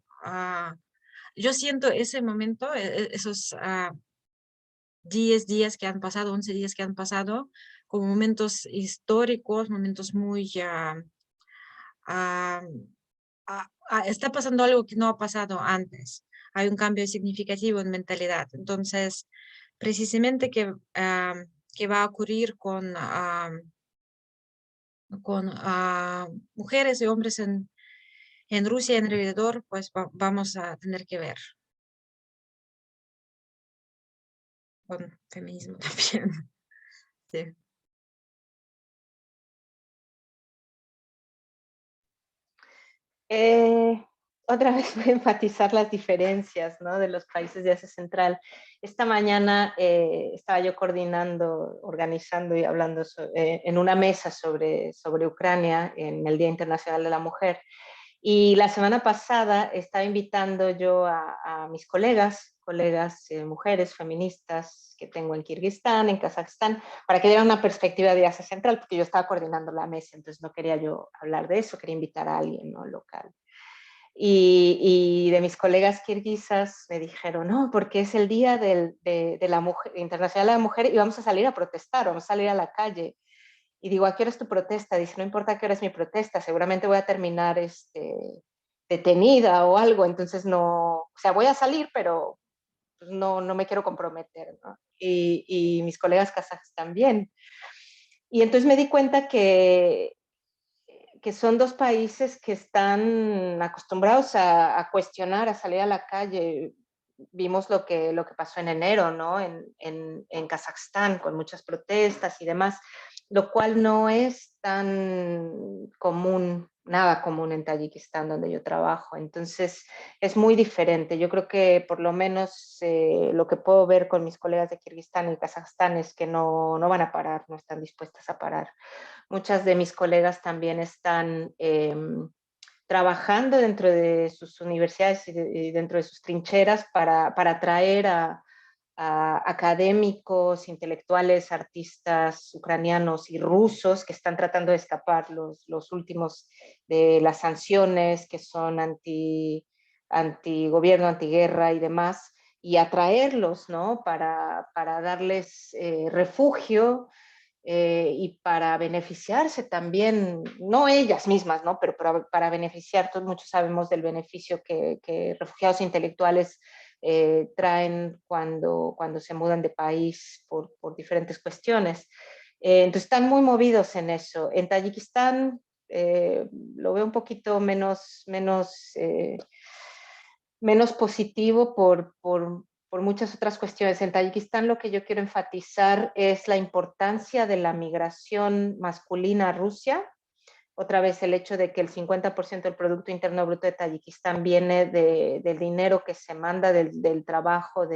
yo siento ese momento, esos 10 días que han pasado, 11 días que han pasado, como momentos históricos, momentos muy... está pasando algo que no ha pasado antes. Hay un cambio significativo en mentalidad. Entonces, precisamente que va a ocurrir con mujeres y hombres en Rusia y en alrededor, pues vamos a tener que ver con feminismo también. Sí. Otra vez voy a enfatizar las diferencias, ¿no?, de los países de Asia Central. Esta mañana estaba yo coordinando, organizando y hablando en una mesa sobre Ucrania en el Día Internacional de la Mujer. Y la semana pasada estaba invitando yo a mis colegas mujeres feministas que tengo en Kirguistán, en Kazajstán, para que dieran una perspectiva de Asia Central, porque yo estaba coordinando la mesa, entonces no quería yo hablar de eso, quería invitar a alguien, ¿no?, local. Y de mis colegas kirguisas me dijeron, no, porque es el Día de la Mujer, Internacional de la Mujer y vamos a salir a protestar, vamos a salir a la calle. y digo, ¿a qué hora es tu protesta? Dice, no importa qué hora es mi protesta, seguramente voy a terminar detenida o algo, entonces no, o sea, voy a salir, pero no me quiero comprometer, ¿no? Y mis colegas kazajes también. Y entonces me di cuenta que son dos países que están acostumbrados a cuestionar, a salir a la calle. Vimos lo que pasó en enero, ¿no? En Kazajstán, con muchas protestas y demás, lo cual no es tan común, nada común en Tayikistán, donde yo trabajo. Entonces, es muy diferente. Yo creo que por lo menos lo que puedo ver con mis colegas de Kirguistán y Kazajstán es que no van a parar, no están dispuestas a parar. Muchas de mis colegas también están trabajando dentro de sus universidades y dentro de sus trincheras para atraer a académicos, intelectuales, artistas ucranianos y rusos que están tratando de escapar los últimos de las sanciones que son anti-gobierno, antiguerra y demás, y atraerlos, ¿no? Para darles refugio y para beneficiarse también, no ellas mismas, ¿no? Pero para beneficiar, todos muchos sabemos del beneficio que refugiados intelectuales traen cuando se mudan de país por diferentes cuestiones. Entonces están muy movidos en eso. En Tayikistán lo veo un poquito menos positivo por muchas otras cuestiones. En Tayikistán lo que yo quiero enfatizar es la importancia de la migración masculina a Rusia. Otra vez el hecho de que el 50% del Producto Interno Bruto de Tayikistán viene del dinero que se manda del trabajo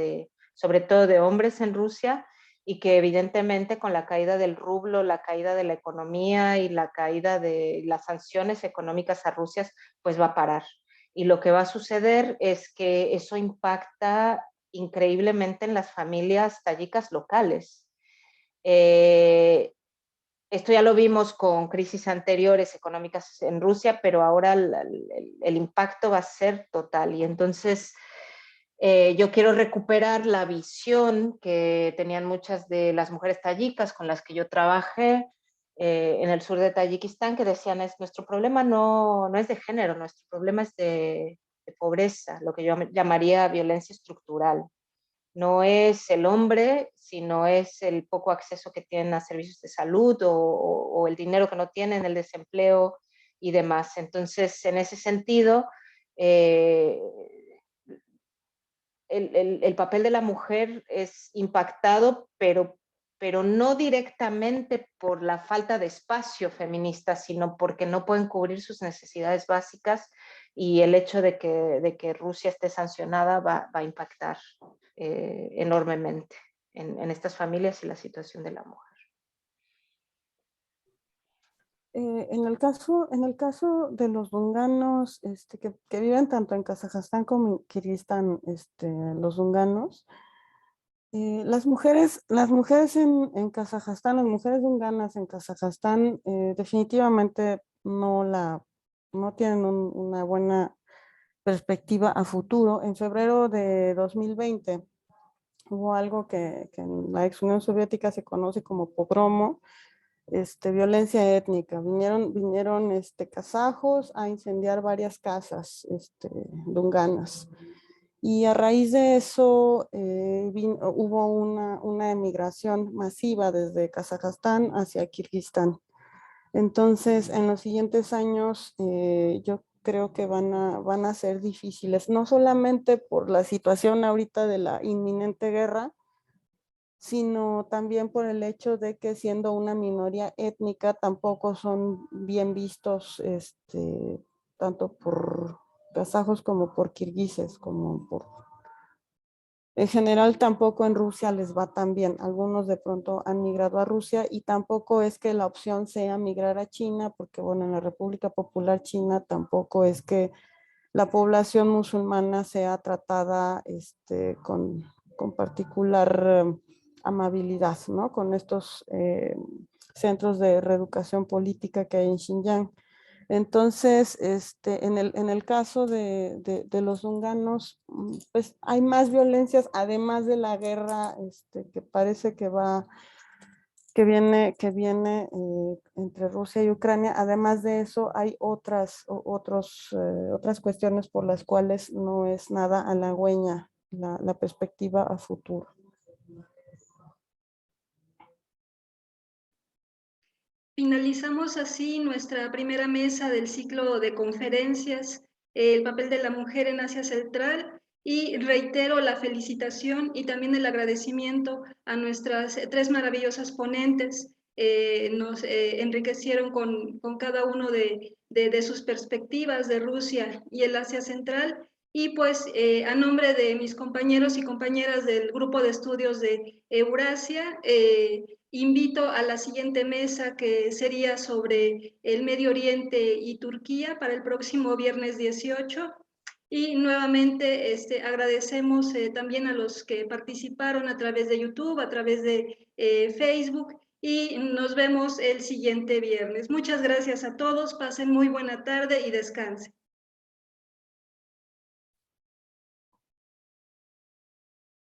sobre todo de hombres en Rusia, y que evidentemente con la caída del rublo, la caída de la economía y la caída de las sanciones económicas a Rusia, pues va a parar. Y lo que va a suceder es que eso impacta increíblemente en las familias tayicas locales. Esto ya lo vimos con crisis anteriores económicas en Rusia, pero ahora el impacto va a ser total. Y entonces yo quiero recuperar la visión que tenían muchas de las mujeres tayicas con las que yo trabajé en el sur de Tayikistán, que decían, nuestro problema no es de género, nuestro problema es de pobreza, lo que yo llamaría violencia estructural. No es el hombre, sino es el poco acceso que tienen a servicios de salud o el dinero que no tienen, el desempleo y demás. Entonces, en ese sentido, el papel de la mujer es impactado, pero no directamente por la falta de espacio feminista, sino porque no pueden cubrir sus necesidades básicas, y el hecho de que Rusia esté sancionada va a impactar enormemente en estas familias y la situación de la mujer. En el caso de los dunganos que viven tanto en Kazajstán como en Kirguistán, los dunganos, las mujeres en Kazajstán, las mujeres dunganas en Kazajstán definitivamente no tienen una buena perspectiva a futuro. En febrero de 2020 hubo algo que en la ex Unión Soviética se conoce como pogromo, violencia étnica. Vinieron kazajos a incendiar varias casas dunganas. Y a raíz de eso hubo una emigración masiva desde Kazajstán hacia Kirguistán. Entonces, en los siguientes años, yo creo que van a ser difíciles, no solamente por la situación ahorita de la inminente guerra, sino también por el hecho de que, siendo una minoría étnica, tampoco son bien vistos tanto por kazajos como por kirguises, en general. Tampoco en Rusia les va tan bien. Algunos de pronto han migrado a Rusia, y tampoco es que la opción sea migrar a China, porque bueno, en la República Popular China tampoco es que la población musulmana sea tratada con particular amabilidad, ¿no? Con estos centros de reeducación política que hay en Xinjiang. Entonces, en el caso de los dunganos, pues hay más violencias, además de la guerra que parece que va que viene entre Rusia y Ucrania. Además de eso, hay otras cuestiones por las cuales no es nada halagüeña la perspectiva a futuro. Finalizamos así nuestra primera mesa del ciclo de conferencias, el papel de la mujer en Asia Central, y reitero la felicitación y también el agradecimiento a nuestras 3 maravillosas ponentes. Nos enriquecieron con cada uno de sus perspectivas de Rusia y el Asia Central. Y pues a nombre de mis compañeros y compañeras del grupo de estudios de Eurasia, invito a la siguiente mesa, que sería sobre el Medio Oriente y Turquía, para el próximo viernes 18. Y nuevamente agradecemos también a los que participaron a través de YouTube, a través de Facebook, y nos vemos el siguiente viernes. Muchas gracias a todos, pasen muy buena tarde y descansen.